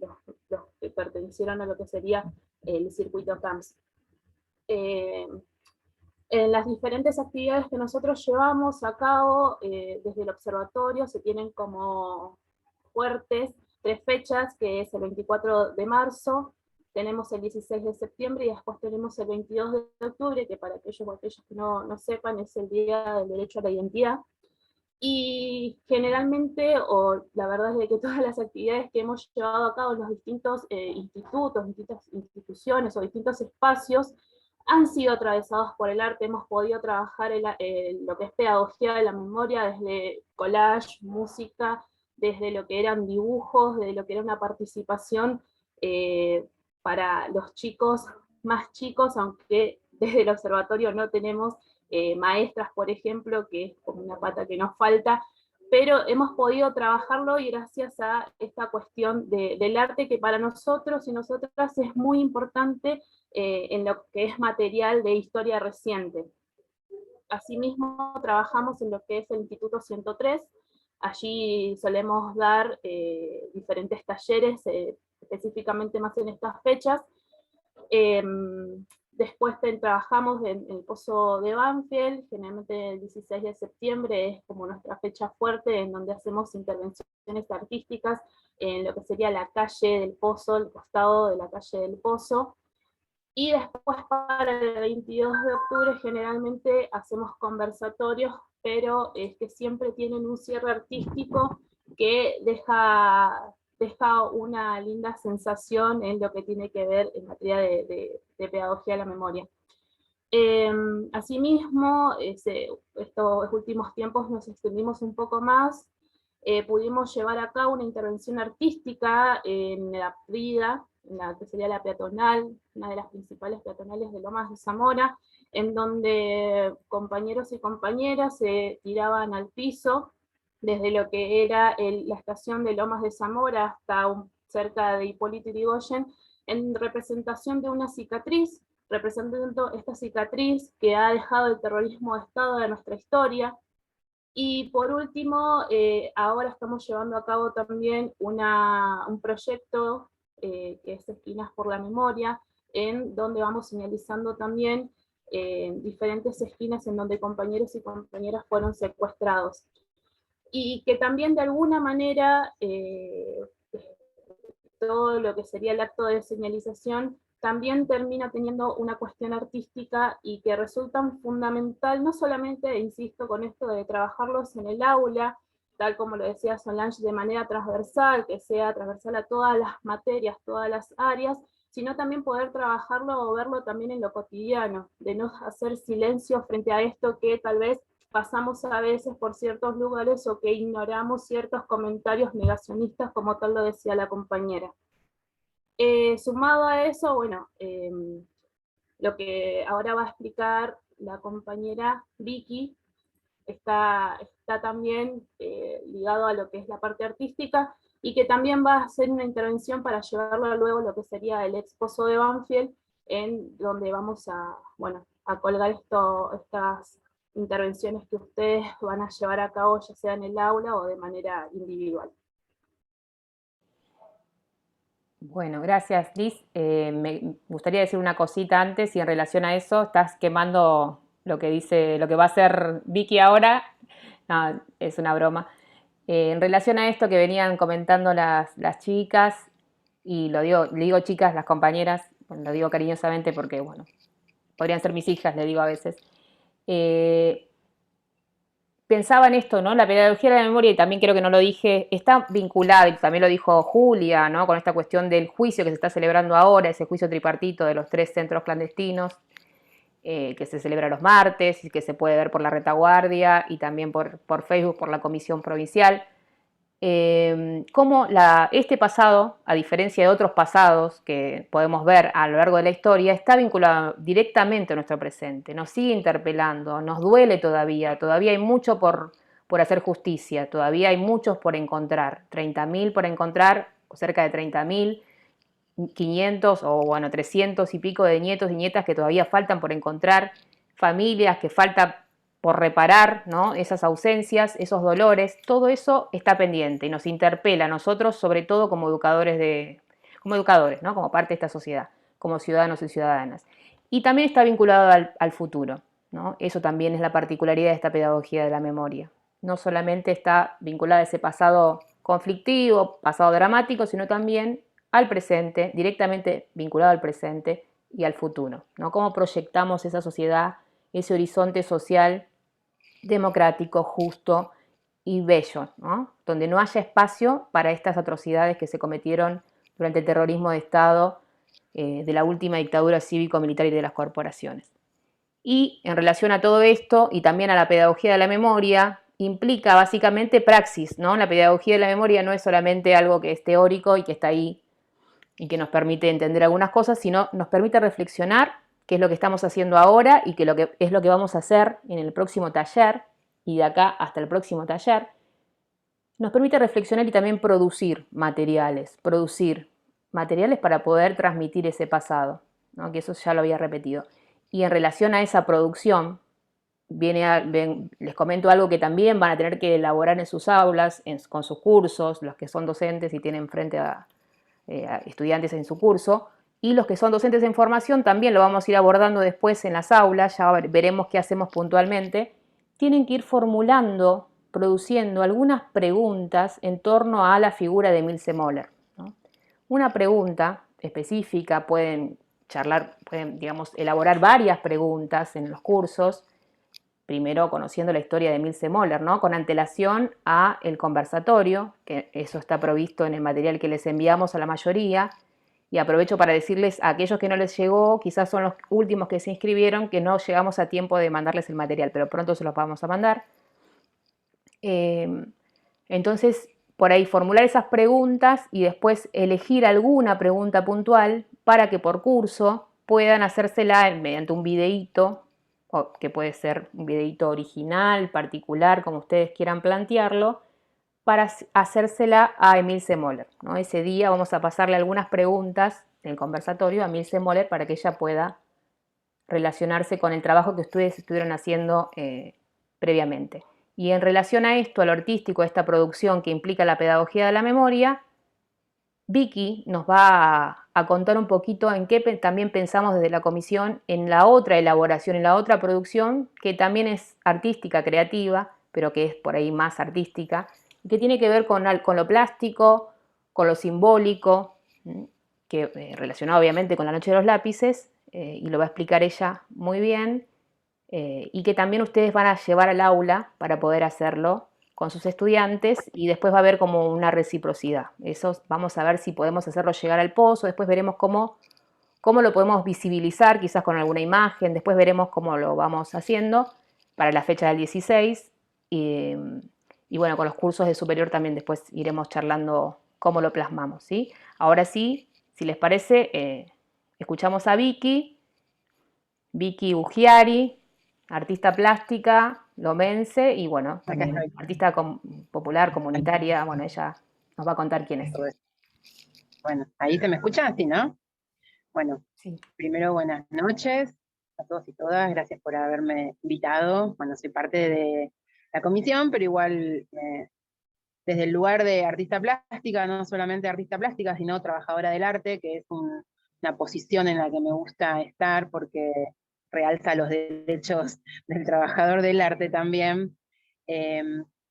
los que pertenecieron a lo que sería el circuito CAMS. En las diferentes actividades que nosotros llevamos a cabo desde el observatorio se tienen como fuertes 3 fechas, que es el 24 de marzo, tenemos el 16 de septiembre y después tenemos el 22 de octubre, que para aquellos o aquellos que no sepan es el Día del Derecho a la Identidad. Y generalmente, o la verdad es que todas las actividades que hemos llevado a cabo en los distintos institutos, distintas instituciones o distintos espacios, han sido atravesados por el arte. Hemos podido trabajar lo que es pedagogía de la memoria, desde collage, música, desde lo que eran dibujos, desde lo que era una participación para los chicos más chicos, aunque desde el observatorio no tenemos maestras, por ejemplo, que es como una pata que nos falta, pero hemos podido trabajarlo y gracias a esta cuestión del arte que para nosotros y nosotras es muy importante en lo que es material de historia reciente. Asimismo, trabajamos en lo que es el Instituto 103, allí solemos dar diferentes talleres, específicamente más en estas fechas. Después trabajamos en el Pozo de Banfield, generalmente el 16 de septiembre es como nuestra fecha fuerte, en donde hacemos intervenciones artísticas en lo que sería la calle del Pozo, el costado de la calle del Pozo. Y después para el 22 de octubre generalmente hacemos conversatorios, pero es que siempre tienen un cierre artístico que deja una linda sensación en lo que tiene que ver en materia de pedagogía de la memoria. Asimismo, estos últimos tiempos nos extendimos un poco más, pudimos llevar a cabo una intervención artística en la Prida, en la que sería la peatonal, una de las principales peatonales de Lomas de Zamora, en donde compañeros y compañeras se tiraban al piso, desde lo que era la estación de Lomas de Zamora hasta cerca de Hipólito Yrigoyen, en representación de una cicatriz, representando esta cicatriz que ha dejado el terrorismo de Estado de nuestra historia. Y por último, ahora estamos llevando a cabo también un proyecto que es Esquinas por la Memoria, en donde vamos señalizando también diferentes esquinas en donde compañeros y compañeras fueron secuestrados. Y que también de alguna manera todo lo que sería el acto de señalización también termina teniendo una cuestión artística y que resulta fundamental, no solamente, insisto, con esto de trabajarlos en el aula, tal como lo decía Solange, de manera transversal, que sea transversal a todas las materias, todas las áreas, sino también poder trabajarlo o verlo también en lo cotidiano, de no hacer silencio frente a esto que tal vez pasamos a veces por ciertos lugares o que ignoramos ciertos comentarios negacionistas, como tal lo decía la compañera. Sumado a eso, bueno, lo que ahora va a explicar la compañera Vicky está también ligado a lo que es la parte artística, y que también va a hacer una intervención para llevarlo luego a lo que sería el exposo de Banfield, en donde vamos a, bueno, a colgar estas intervenciones que ustedes van a llevar a cabo, ya sea en el aula o de manera individual. Bueno, gracias, Liz. Me gustaría decir una cosita antes, y en relación a eso, estás quemando lo que dice, lo que va a hacer Vicky ahora. No, es una broma. En relación a esto que venían comentando las chicas, y le digo chicas, las compañeras, bueno, lo digo cariñosamente porque, bueno, podrían ser mis hijas, le digo a veces. Pensaba en esto, ¿no? La pedagogía de la memoria, y también creo que no lo dije, está vinculada, y también lo dijo Julia, ¿no? Con esta cuestión del juicio que se está celebrando ahora, ese juicio tripartito de los 3 centros clandestinos, que se celebra los martes y que se puede ver por la retaguardia y también por Facebook, por la Comisión Provincial. Cómo este pasado, a diferencia de otros pasados que podemos ver a lo largo de la historia, está vinculado directamente a nuestro presente, nos sigue interpelando, nos duele todavía hay mucho por hacer justicia, todavía hay muchos por encontrar, 30.000 por encontrar, o cerca de 30.000, 500 o bueno, 300 y pico de nietos y nietas que todavía faltan por encontrar, familias que falta por reparar, ¿no? Esas ausencias, esos dolores, todo eso está pendiente y nos interpela a nosotros, sobre todo como educadores, ¿no? Como parte de esta sociedad, como ciudadanos y ciudadanas. Y también está vinculado al futuro, ¿no? Eso también es la particularidad de esta pedagogía de la memoria. No solamente está vinculada a ese pasado conflictivo, pasado dramático, sino también al presente, directamente vinculado al presente y al futuro, ¿no? Cómo proyectamos esa sociedad, ese horizonte social democrático, justo y bello, ¿no? Donde no haya espacio para estas atrocidades que se cometieron durante el terrorismo de Estado, de la última dictadura cívico-militar y de las corporaciones. Y en relación a todo esto, y también a la pedagogía de la memoria, implica básicamente praxis, ¿no? La pedagogía de la memoria no es solamente algo que es teórico y que está ahí y que nos permite entender algunas cosas, sino nos permite reflexionar qué es lo que estamos haciendo ahora y qué es lo que vamos a hacer en el próximo taller, y de acá hasta el próximo taller. Nos permite reflexionar y también producir materiales para poder transmitir ese pasado, ¿no? Que eso ya lo había repetido. Y en relación a esa producción, les comento algo que también van a tener que elaborar en sus aulas, con sus cursos, los que son docentes y tienen frente a estudiantes en su curso, y los que son docentes en formación también lo vamos a ir abordando después en las aulas, ya veremos qué hacemos puntualmente. Tienen que ir formulando, produciendo algunas preguntas en torno a la figura de Emil C. Moller, ¿no? Una pregunta específica, pueden digamos, elaborar varias preguntas en los cursos, primero conociendo la historia de Emil C. Moller, ¿no? Con antelación a el conversatorio, que eso está provisto en el material que les enviamos a la mayoría. Y aprovecho para decirles a aquellos que no les llegó, quizás son los últimos que se inscribieron, que no llegamos a tiempo de mandarles el material, pero pronto se los vamos a mandar. Entonces, por ahí formular esas preguntas y después elegir alguna pregunta puntual para que por curso puedan hacérsela mediante un videíto, que puede ser un videíto original, particular, como ustedes quieran plantearlo, para hacérsela a Emil C. Moller, ¿no? Ese día vamos a pasarle algunas preguntas en el conversatorio a Emil C. Moller para que ella pueda relacionarse con el trabajo que ustedes estuvieron haciendo previamente. Y en relación a esto, a lo artístico, a esta producción que implica la pedagogía de la memoria, Vicky nos va a contar un poquito en qué también pensamos desde la comisión en la otra elaboración, en la otra producción, que también es artística, creativa, pero que es por ahí más artística, que tiene que ver con lo plástico, con lo simbólico, relacionado obviamente con la noche de los lápices, y lo va a explicar ella muy bien, y que también ustedes van a llevar al aula para poder hacerlo con sus estudiantes, y después va a haber como una reciprocidad. Eso vamos a ver si podemos hacerlo llegar al pozo, después veremos cómo lo podemos visibilizar, quizás con alguna imagen, después veremos cómo lo vamos haciendo, para la fecha del 16, y bueno, con los cursos de superior también después iremos charlando cómo lo plasmamos, ¿sí? Ahora sí, si les parece, escuchamos a Vicky Uggiari, artista plástica, lomense y bueno, también artista popular, comunitaria. Bueno, ella nos va a contar quién es. Bueno, ahí se me escucha, ¿sí, no? Bueno, sí. Primero buenas noches a todos y todas, gracias por haberme invitado. Bueno, soy parte de la comisión, pero igual desde el lugar de artista plástica, no solamente artista plástica, sino trabajadora del arte, que es una posición en la que me gusta estar porque realza los derechos del trabajador del arte también.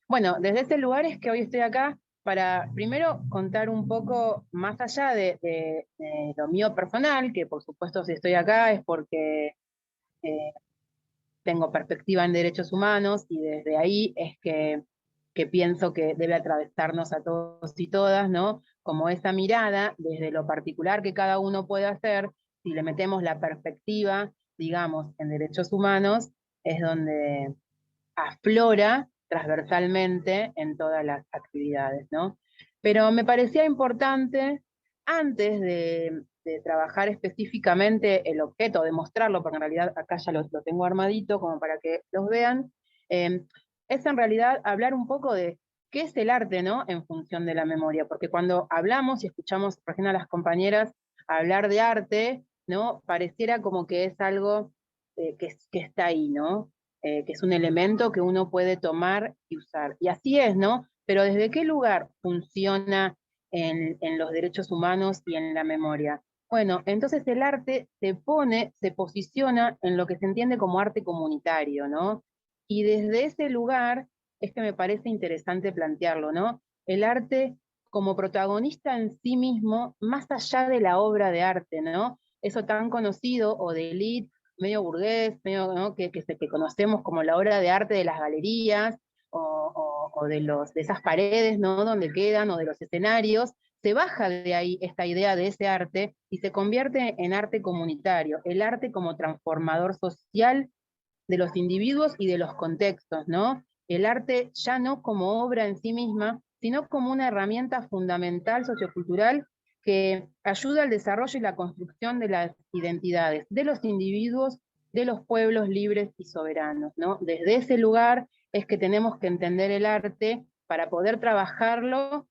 Bueno, desde ese lugar es que hoy estoy acá para primero contar un poco más allá de lo mío personal, que por supuesto si estoy acá es porque tengo perspectiva en derechos humanos y desde ahí es que pienso que debe atravesarnos a todos y todas, ¿no? Como esa mirada desde lo particular que cada uno puede hacer, si le metemos la perspectiva, digamos, en derechos humanos, es donde aflora transversalmente en todas las actividades, ¿no? Pero me parecía importante, antes de trabajar específicamente el objeto, de mostrarlo, porque en realidad acá ya lo tengo armadito como para que los vean, es en realidad hablar un poco de qué es el arte, ¿no? En función de la memoria, porque cuando hablamos y escuchamos recién a las compañeras hablar de arte, ¿no? Pareciera como que es algo que está ahí, ¿no? Que es un elemento que uno puede tomar y usar. Y así es, ¿no? Pero ¿desde qué lugar funciona en los derechos humanos y en la memoria? Bueno, entonces el arte se posiciona en lo que se entiende como arte comunitario, ¿no? Y desde ese lugar es que me parece interesante plantearlo, ¿no? El arte como protagonista en sí mismo, más allá de la obra de arte, ¿no? Eso tan conocido, o de élite, medio burgués, medio, ¿no? que conocemos como la obra de arte de las galerías, o de esas paredes, ¿no? Donde quedan, o de los escenarios, se baja de ahí esta idea de ese arte y se convierte en arte comunitario, el arte como transformador social de los individuos y de los contextos, ¿no? El arte ya no como obra en sí misma, sino como una herramienta fundamental sociocultural que ayuda al desarrollo y la construcción de las identidades de los individuos, de los pueblos libres y soberanos, ¿no? Desde ese lugar es que tenemos que entender el arte para poder trabajarlo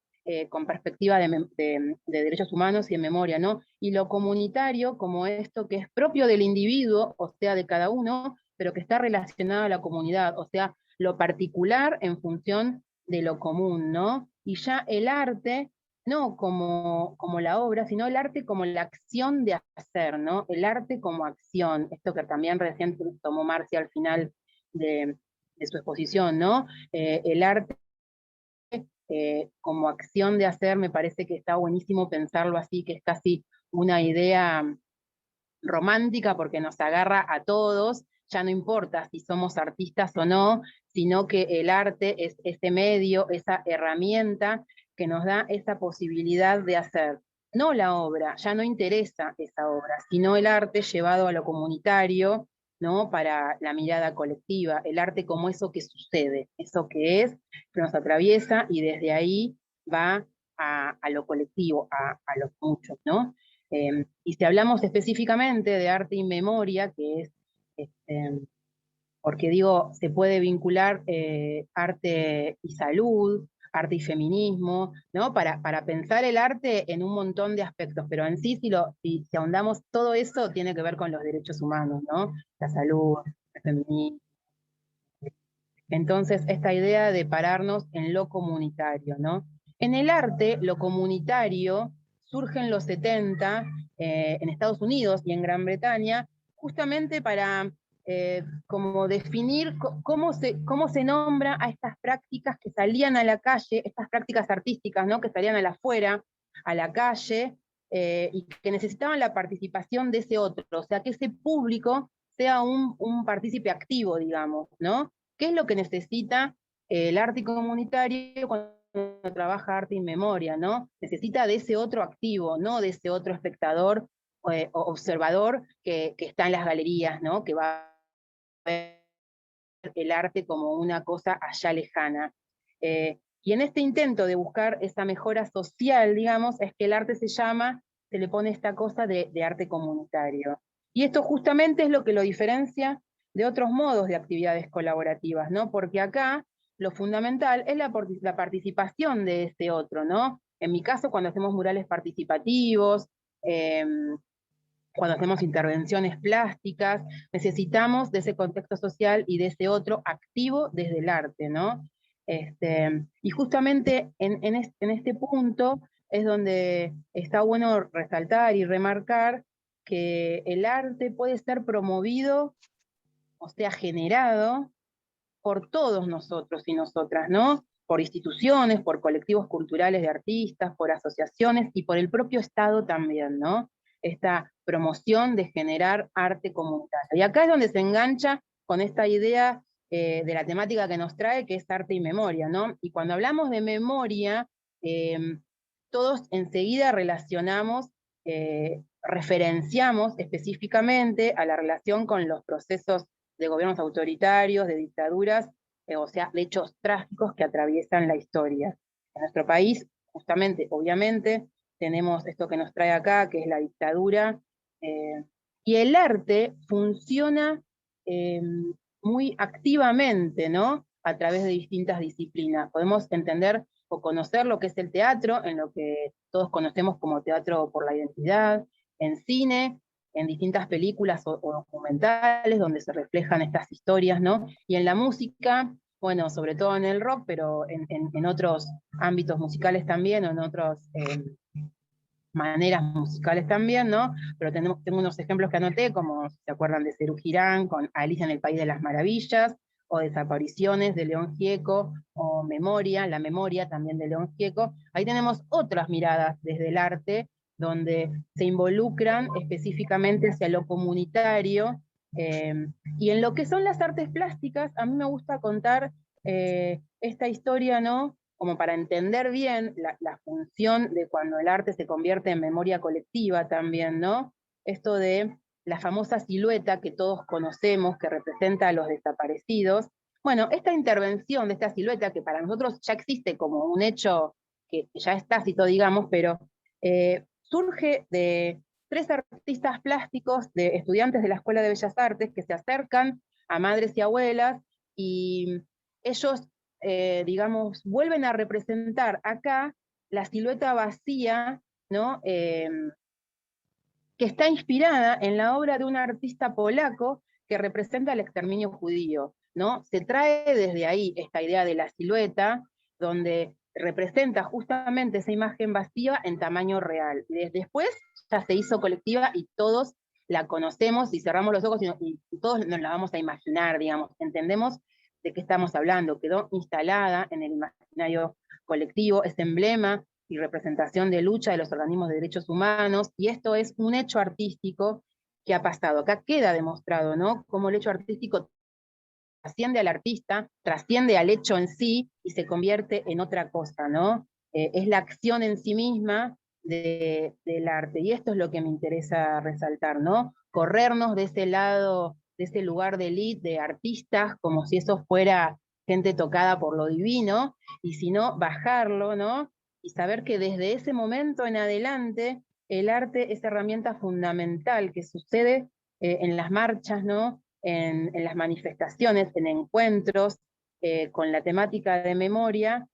con perspectiva de derechos humanos y de memoria, ¿no? Y lo comunitario como esto que es propio del individuo, o sea, de cada uno, pero que está relacionado a la comunidad, o sea, lo particular en función de lo común, ¿no? Y ya el arte, no como la obra, sino el arte como la acción de hacer, ¿no? El arte como acción, esto que también recién tomó Marcia al final de su exposición, ¿no? El arte como acción de hacer, me parece que está buenísimo pensarlo así, que es casi una idea romántica porque nos agarra a todos, ya no importa si somos artistas o no, sino que el arte es ese medio, esa herramienta que nos da esa posibilidad de hacer. No la obra, ya no interesa esa obra, sino el arte llevado a lo comunitario, ¿no? Para la mirada colectiva, el arte como eso que sucede, eso que es, que nos atraviesa y desde ahí va a lo colectivo, a los muchos, ¿no? Y si hablamos específicamente de arte y memoria, que es, porque digo, se puede vincular arte y salud, arte y feminismo, ¿no? Para pensar el arte en un montón de aspectos, pero en sí, si ahondamos, todo eso tiene que ver con los derechos humanos, ¿no? La salud, el feminismo. Entonces, esta idea de pararnos en lo comunitario, ¿no? En el arte, lo comunitario surge en los 70, en Estados Unidos y en Gran Bretaña, justamente para como definir cómo se nombra a estas prácticas que salían a la calle, estas prácticas artísticas, ¿no? Que salían a la afuera, a la calle, y que necesitaban la participación de ese otro, o sea, que ese público sea un partícipe activo, digamos, ¿no? ¿Qué es lo que necesita el arte comunitario cuando trabaja arte y memoria, ¿no? Necesita de ese otro activo, no de ese otro espectador o observador que está en las galerías, ¿no? Que va a ver el arte como una cosa allá lejana. Y en este intento de buscar esa mejora social, digamos, es que el arte se le pone esta cosa de arte comunitario. Y esto justamente es lo que lo diferencia de otros modos de actividades colaborativas, ¿no? Porque acá lo fundamental es la participación de ese otro, ¿no? En mi caso, cuando hacemos murales participativos, cuando hacemos intervenciones plásticas, necesitamos de ese contexto social y de ese otro activo desde el arte, ¿no? Y justamente en este punto es donde está bueno resaltar y remarcar que el arte puede ser promovido, o sea, generado por todos nosotros y nosotras, ¿no? Por instituciones, por colectivos culturales de artistas, por asociaciones y por el propio Estado también, ¿no? Esta promoción de generar arte comunitario. Y acá es donde se engancha con esta idea de la temática que nos trae, que es arte y memoria, ¿no? Y cuando hablamos de memoria, todos enseguida relacionamos, referenciamos específicamente a la relación con los procesos de gobiernos autoritarios, de dictaduras, o sea, de hechos trágicos que atraviesan la historia. En nuestro país, justamente, obviamente, tenemos esto que nos trae acá, que es la dictadura, y el arte funciona muy activamente, ¿no? A través de distintas disciplinas. Podemos entender o conocer lo que es el teatro, en lo que todos conocemos como teatro por la identidad, en cine, en distintas películas o documentales donde se reflejan estas historias, ¿no? Y en la música, bueno, sobre todo en el rock, pero en otros ámbitos musicales también, o en otras maneras musicales también, ¿no? Pero tengo unos ejemplos que anoté, como si se acuerdan de Serú Girán, con Alicia en el País de las Maravillas, o Desapariciones de León Gieco, o Memoria, La Memoria también de León Gieco. Ahí tenemos otras miradas desde el arte, donde se involucran específicamente hacia lo comunitario, y en lo que son las artes plásticas, a mí me gusta contar esta historia, ¿no? Como para entender bien la función de cuando el arte se convierte en memoria colectiva también, ¿no? Esto de la famosa silueta que todos conocemos, que representa a los desaparecidos. Bueno, esta intervención de esta silueta, que para nosotros ya existe como un hecho que ya es tácito, digamos, pero surge de 3 artistas plásticos, de estudiantes de la Escuela de Bellas Artes, que se acercan a madres y abuelas, y ellos, digamos, vuelven a representar acá la silueta vacía, ¿no? Que está inspirada en la obra de un artista polaco que representa el exterminio judío, ¿no? Se trae desde ahí esta idea de la silueta, donde representa justamente esa imagen vacía en tamaño real. Después ya se hizo colectiva y todos la conocemos y cerramos los ojos y todos nos la vamos a imaginar, digamos, entendemos de qué estamos hablando, quedó instalada en el imaginario colectivo, es emblema y representación de lucha de los organismos de derechos humanos, y esto es un hecho artístico que ha pasado. Acá queda demostrado, ¿no?, cómo el hecho artístico trasciende al artista, trasciende al hecho en sí, y se convierte en otra cosa, ¿no? Es la acción en sí misma del arte, y esto es lo que me interesa resaltar, ¿no? Corrernos de ese lado, de ese lugar de élite, de artistas, como si eso fuera gente tocada por lo divino, y si no, bajarlo, ¿no? Y saber que desde ese momento en adelante el arte es herramienta fundamental que sucede en las marchas, ¿no? En las manifestaciones, en encuentros con la temática de memoria,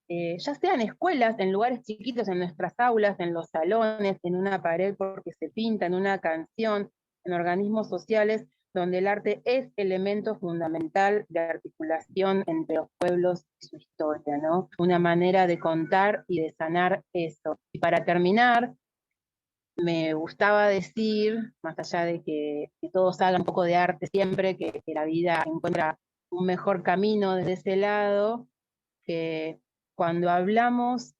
ya sea en escuelas, en lugares chiquitos, en nuestras aulas, en los salones, en una pared porque se pinta, en una canción, en organismos sociales, donde el arte es elemento fundamental de articulación entre los pueblos y su historia, ¿no? Una manera de contar y de sanar eso. Y para terminar, me gustaba decir, más allá de que todos hagan un poco de arte siempre, que la vida encuentra un mejor camino desde ese lado, que cuando hablamos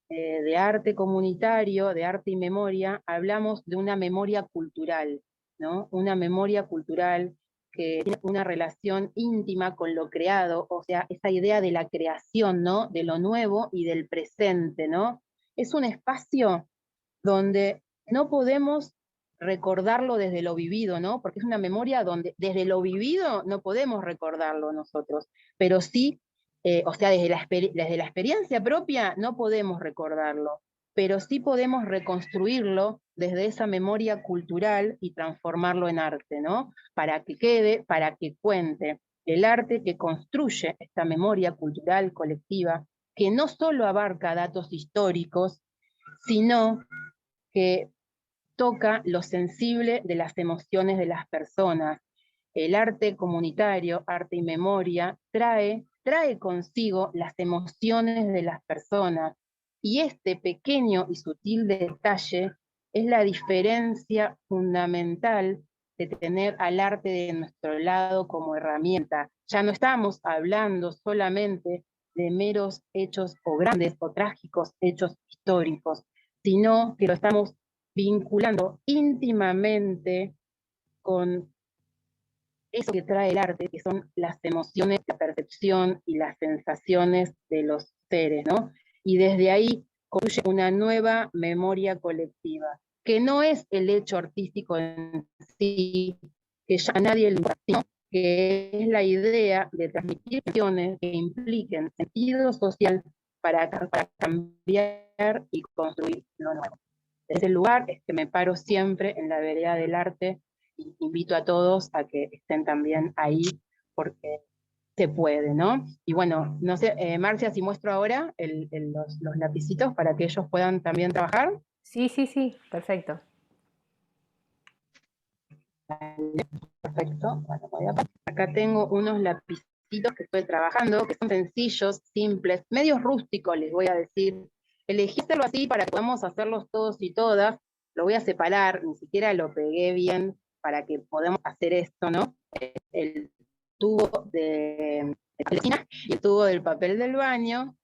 de arte comunitario, de arte y memoria, hablamos de una memoria cultural, ¿no? Una memoria cultural que tiene una relación íntima con lo creado, o sea, esa idea de la creación, ¿no? De lo nuevo y del presente, ¿no? Es un espacio donde no podemos recordarlo desde lo vivido, ¿no? Porque es una memoria donde desde lo vivido no podemos recordarlo nosotros, pero sí, o sea, desde la experiencia propia no podemos recordarlo, pero sí podemos reconstruirlo desde esa memoria cultural y transformarlo en arte, ¿no? Para que quede, para que cuente. El arte que construye esta memoria cultural colectiva, que no solo abarca datos históricos, sino que toca lo sensible de las emociones de las personas. El arte comunitario, arte y memoria, trae consigo las emociones de las personas. Y este pequeño y sutil detalle es la diferencia fundamental de tener al arte de nuestro lado como herramienta. Ya no estamos hablando solamente de meros hechos o grandes o trágicos hechos históricos, sino que lo estamos vinculando íntimamente con eso que trae el arte, que son las emociones, la percepción y las sensaciones de los seres, ¿no? Y desde ahí construye una nueva memoria colectiva, que no es el hecho artístico en sí, que ya a nadie le importa, sino que es la idea de transmitir emociones que impliquen sentido social para cambiar y construir lo nuevo. Desde ese lugar es que me paro siempre en la vereda del arte y invito a todos a que estén también ahí porque se puede, ¿no? Y bueno, no sé, Marcia, si muestro ahora los lapicitos para que ellos puedan también trabajar. Sí, sí, sí, perfecto. Perfecto. Bueno, acá tengo unos lapicitos que estoy trabajando, que son sencillos, simples, medios rústicos, les voy a decir. Elegí hacerlo así para que podamos hacerlos todos y todas. Lo voy a separar, ni siquiera lo pegué bien para que podamos hacer esto, ¿no? El tubo de cocina y el tubo del papel del baño,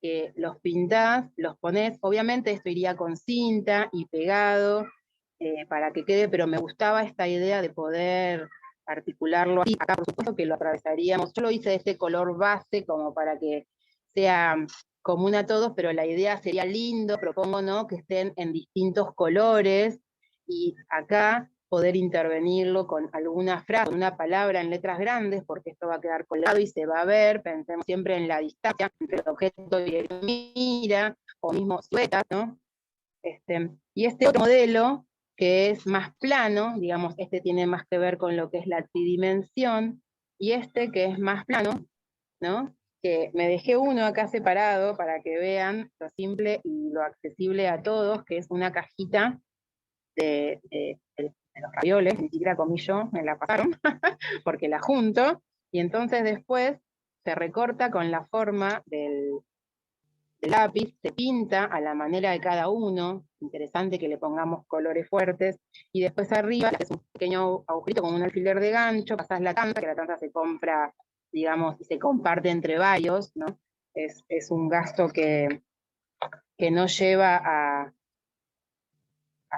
que los pintás, los ponés, obviamente esto iría con cinta y pegado, para que quede, pero me gustaba esta idea de poder articularlo así. Acá por supuesto que lo atravesaríamos, yo lo hice de este color base como para que sea común a todos, pero la idea sería lindo, propongo, ¿no?, que estén en distintos colores, y acá poder intervenirlo con alguna frase, con una palabra en letras grandes, porque esto va a quedar colgado y se va a ver. Pensemos siempre en la distancia entre el objeto y el mira, o mismo siluetas, ¿no? Y este otro modelo, que es más plano, digamos, este tiene más que ver con lo que es la tridimensión, y este que es más plano, ¿no? Que me dejé uno acá separado para que vean lo simple y lo accesible a todos, que es una cajita de los ravioles, ni siquiera comí yo, me la pasaron, porque la junto, y entonces después se recorta con la forma del lápiz, se pinta a la manera de cada uno, interesante que le pongamos colores fuertes, y después arriba es un pequeño agujerito con un alfiler de gancho, pasás la tanza, que la tanza se compra, digamos, y se comparte entre varios, ¿no? Es un gasto que no lleva a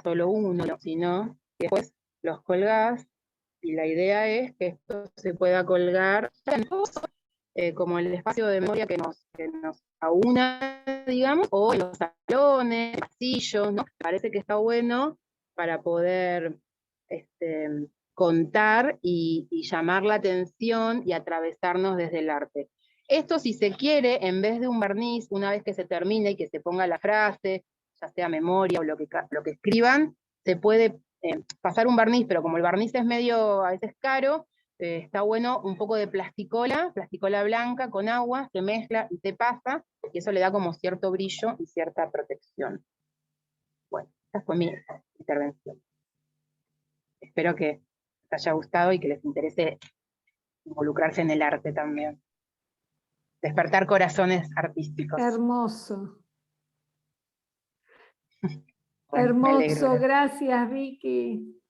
solo uno, sino que después los colgás, y la idea es que esto se pueda colgar como el espacio de memoria que nos aúna, digamos, o en los salones, pasillos, ¿no? Parece que está bueno para poder contar y llamar la atención y atravesarnos desde el arte. Esto, si se quiere, en vez de un barniz, una vez que se termine y que se ponga la frase, ya sea memoria o lo que escriban, se puede pasar un barniz, pero como el barniz es medio a veces caro, está bueno un poco de plasticola blanca con agua, se mezcla y se pasa, y eso le da como cierto brillo y cierta protección. Bueno, esta fue mi intervención. Espero que les haya gustado y que les interese involucrarse en el arte también. Despertar corazones artísticos. Hermoso. Bueno, Hermoso, gracias Vicky.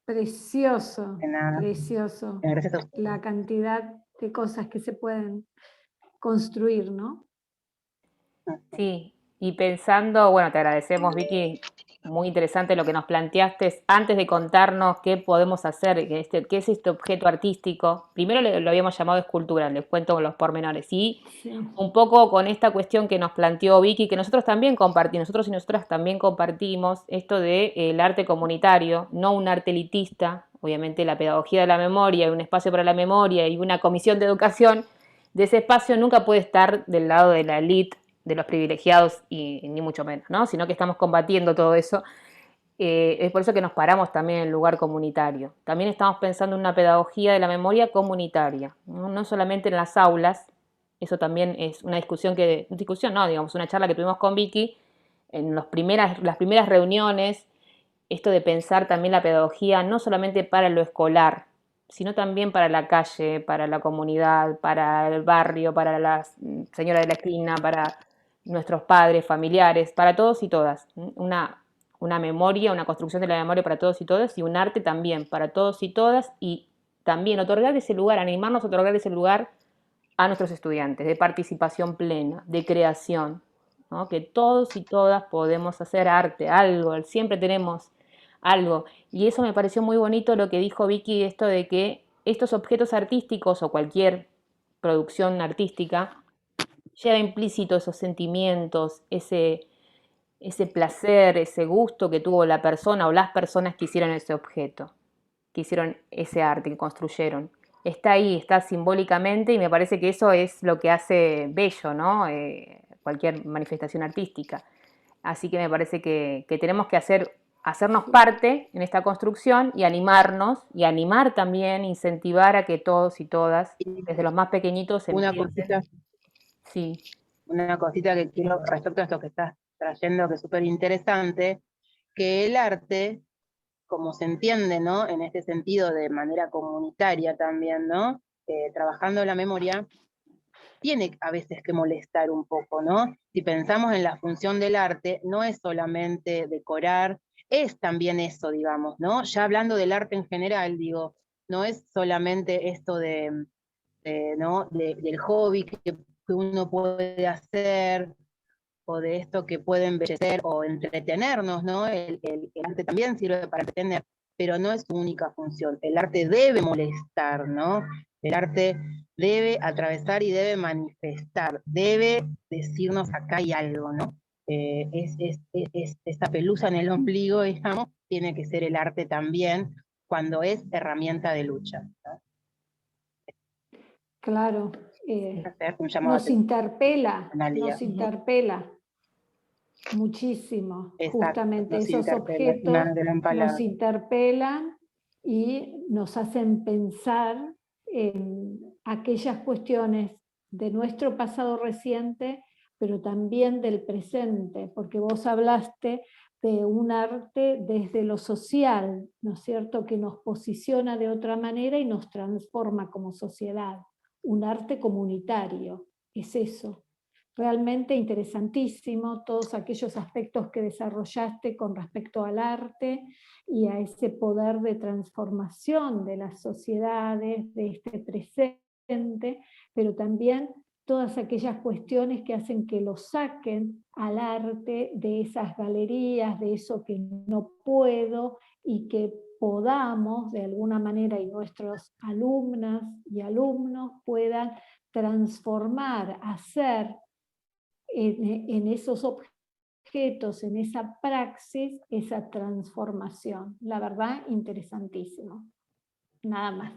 Precioso, de nada. precioso. Gracias a ustedes. La cantidad de cosas que se pueden construir, ¿no? Sí, y pensando, bueno, te agradecemos, Vicky, muy interesante lo que nos planteaste. Antes de contarnos qué podemos hacer, qué es este objeto artístico, primero lo habíamos llamado escultura, les cuento los pormenores, y Sí. un poco con esta cuestión que nos planteó Vicky, que nosotros también compartimos, nosotros y nosotras también compartimos, esto de el arte comunitario, no un arte elitista. Obviamente la pedagogía de la memoria y un espacio para la memoria y una comisión de educación de ese espacio nunca puede estar del lado de la élite, de los privilegiados, y ni mucho menos, ¿no? Sino que estamos combatiendo todo eso. Es por eso que nos paramos también en el lugar comunitario. También estamos pensando en una pedagogía de la memoria comunitaria, ¿no? No solamente en las aulas. Eso también es una discusión digamos, una charla que tuvimos con Vicky en las primeras reuniones, esto de pensar también la pedagogía no solamente para lo escolar, sino también para la calle, para la comunidad, para el barrio, para la señora de la esquina, para nuestros padres, familiares, para todos y todas. Una memoria, una construcción de la memoria para todos y todas, y un arte también para todos y todas, y también otorgar ese lugar, animarnos a otorgar ese lugar a nuestros estudiantes, de participación plena, de creación, ¿no? Que todos y todas podemos hacer arte, algo, siempre tenemos algo. Y eso me pareció muy bonito lo que dijo Vicky, esto de que estos objetos artísticos o cualquier producción artística lleva implícito esos sentimientos, ese placer, ese gusto que tuvo la persona o las personas que hicieron ese objeto, que hicieron ese arte, que construyeron. Está ahí, está simbólicamente, y me parece que eso es lo que hace bello, ¿no? Cualquier manifestación artística. Así que me parece que tenemos que hacernos parte en esta construcción y animarnos, y animar también, incentivar a que todos y todas, desde los más pequeñitos, Una empiecen. cosita, Sí, una cosita que quiero respecto a esto que estás trayendo, que es súper interesante, que el arte, como se entiende, ¿no? En este sentido de manera comunitaria también, ¿no? Trabajando la memoria, tiene a veces que molestar un poco, ¿no? Si pensamos en la función del arte, no es solamente decorar, es también eso, digamos, ¿no? Ya hablando del arte en general, digo, no es solamente esto ¿no? Del hobby que uno puede hacer, o de esto que puede embellecer o entretenernos, ¿no? El arte también sirve para entretener, pero no es su única función. El arte debe molestar, ¿no? El arte debe atravesar y debe manifestar, debe decirnos acá hay algo, ¿no? Esta pelusa en el ombligo, digamos, tiene que ser el arte también cuando es herramienta de lucha, ¿no? Claro, Hacer un llamado nos interpela Analia. muchísimo. Exacto, Justamente nos esos interpela, es una objetos gran nos palabra. interpelan y nos hacen pensar en aquellas cuestiones de nuestro pasado reciente, pero también del presente, porque vos hablaste de un arte desde lo social, ¿no es cierto?, que nos posiciona de otra manera y nos transforma como sociedad. Un arte comunitario, es eso. Realmente interesantísimo todos aquellos aspectos que desarrollaste con respecto al arte y a ese poder de transformación de las sociedades, de este presente, pero también todas aquellas cuestiones que hacen que lo saquen al arte de esas galerías, de eso que no puedo, y que podamos de alguna manera, y nuestros alumnas y alumnos puedan transformar, hacer en esos objetos, en esa praxis, esa transformación. La verdad, interesantísimo. Nada más.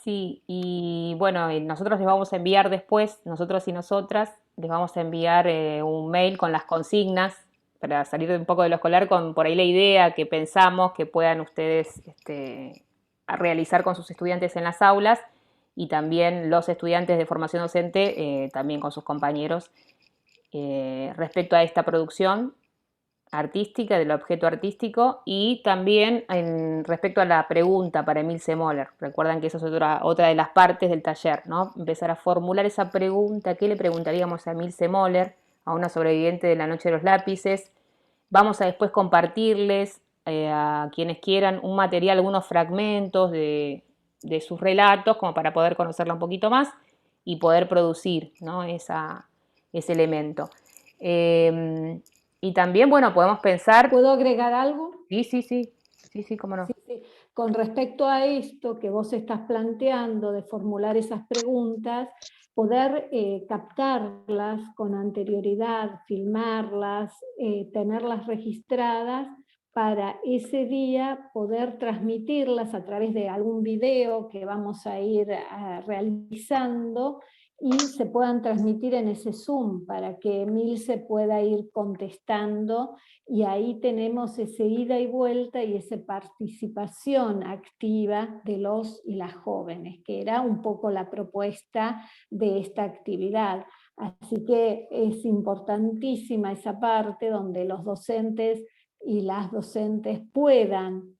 sí, y bueno, nosotros les vamos a enviar después, nosotros y nosotras, les vamos a enviar un mail con las consignas para salir un poco de lo escolar, con por ahí la idea que pensamos que puedan ustedes a realizar con sus estudiantes en las aulas, y también los estudiantes de formación docente, también con sus compañeros, respecto a esta producción artística, del objeto artístico, y también respecto a la pregunta para Emilce Moller. Recuerdan que eso es otra de las partes del taller, ¿no? Empezar a formular esa pregunta. ¿Qué le preguntaríamos a Emilce Moller, a una sobreviviente de la Noche de los Lápices? Vamos a después compartirles a quienes quieran un material, algunos fragmentos de sus relatos, como para poder conocerla un poquito más y poder producir, ¿no? Ese elemento. Y también, bueno, podemos pensar... ¿Puedo agregar algo? Sí, cómo no. Sí. Con respecto a esto que vos estás planteando de formular esas preguntas, poder captarlas con anterioridad, filmarlas, tenerlas registradas para ese día poder transmitirlas a través de algún video que vamos a ir realizando y se puedan transmitir en ese Zoom para que Emilce pueda ir contestando, y ahí tenemos ese ida y vuelta y esa participación activa de los y las jóvenes, que era un poco la propuesta de esta actividad. Así que es importantísima esa parte donde los docentes y las docentes puedan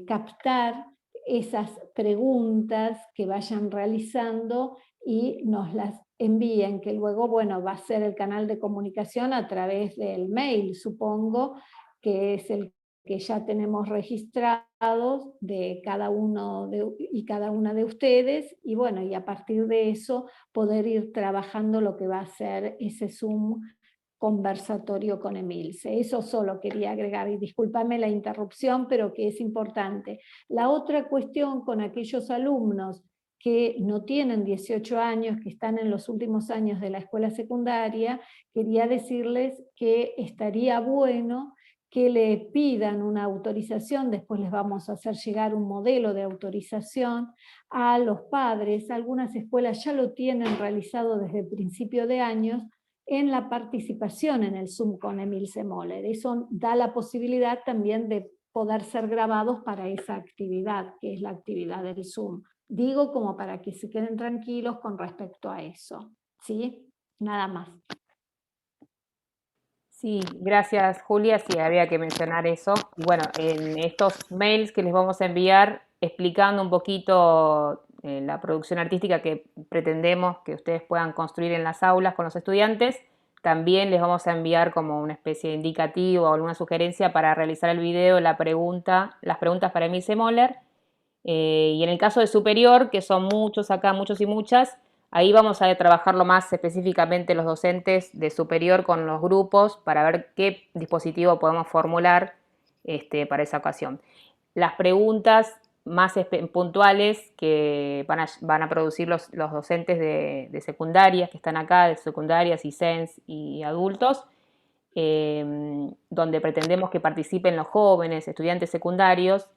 captar esas preguntas que vayan realizando y nos las envíen, que luego, bueno, va a ser el canal de comunicación a través del mail, supongo, que es el que ya tenemos registrados de cada uno y cada una de ustedes, y bueno, y a partir de eso poder ir trabajando lo que va a ser ese Zoom conversatorio con Emilce. Eso solo quería agregar, y discúlpame la interrupción, pero que es importante. La otra cuestión con aquellos alumnos que no tienen 18 años, que están en los últimos años de la escuela secundaria, quería decirles que estaría bueno que le pidan una autorización, después les vamos a hacer llegar un modelo de autorización a los padres. Algunas escuelas ya lo tienen realizado desde el principio de años, en la participación en el Zoom con Emilce Moller. Eso da la posibilidad también de poder ser grabados para esa actividad, que es la actividad del Zoom. Digo como para que se queden tranquilos con respecto a eso, ¿sí? Nada más. Sí, gracias Julia, sí, había que mencionar eso. Y bueno, en estos mails que les vamos a enviar explicando un poquito la producción artística que pretendemos que ustedes puedan construir en las aulas con los estudiantes, también les vamos a enviar como una especie de indicativo o alguna sugerencia para realizar el video, las preguntas para Emilce Moller. Y en el caso de superior, que son muchos acá, muchos y muchas, ahí vamos a trabajarlo más específicamente los docentes de superior con los grupos para ver qué dispositivo podemos formular para esa ocasión. Las preguntas más puntuales que van a producir los docentes de secundarias que están acá, de secundarias y SENS y adultos, donde pretendemos que participen los jóvenes, estudiantes secundarios.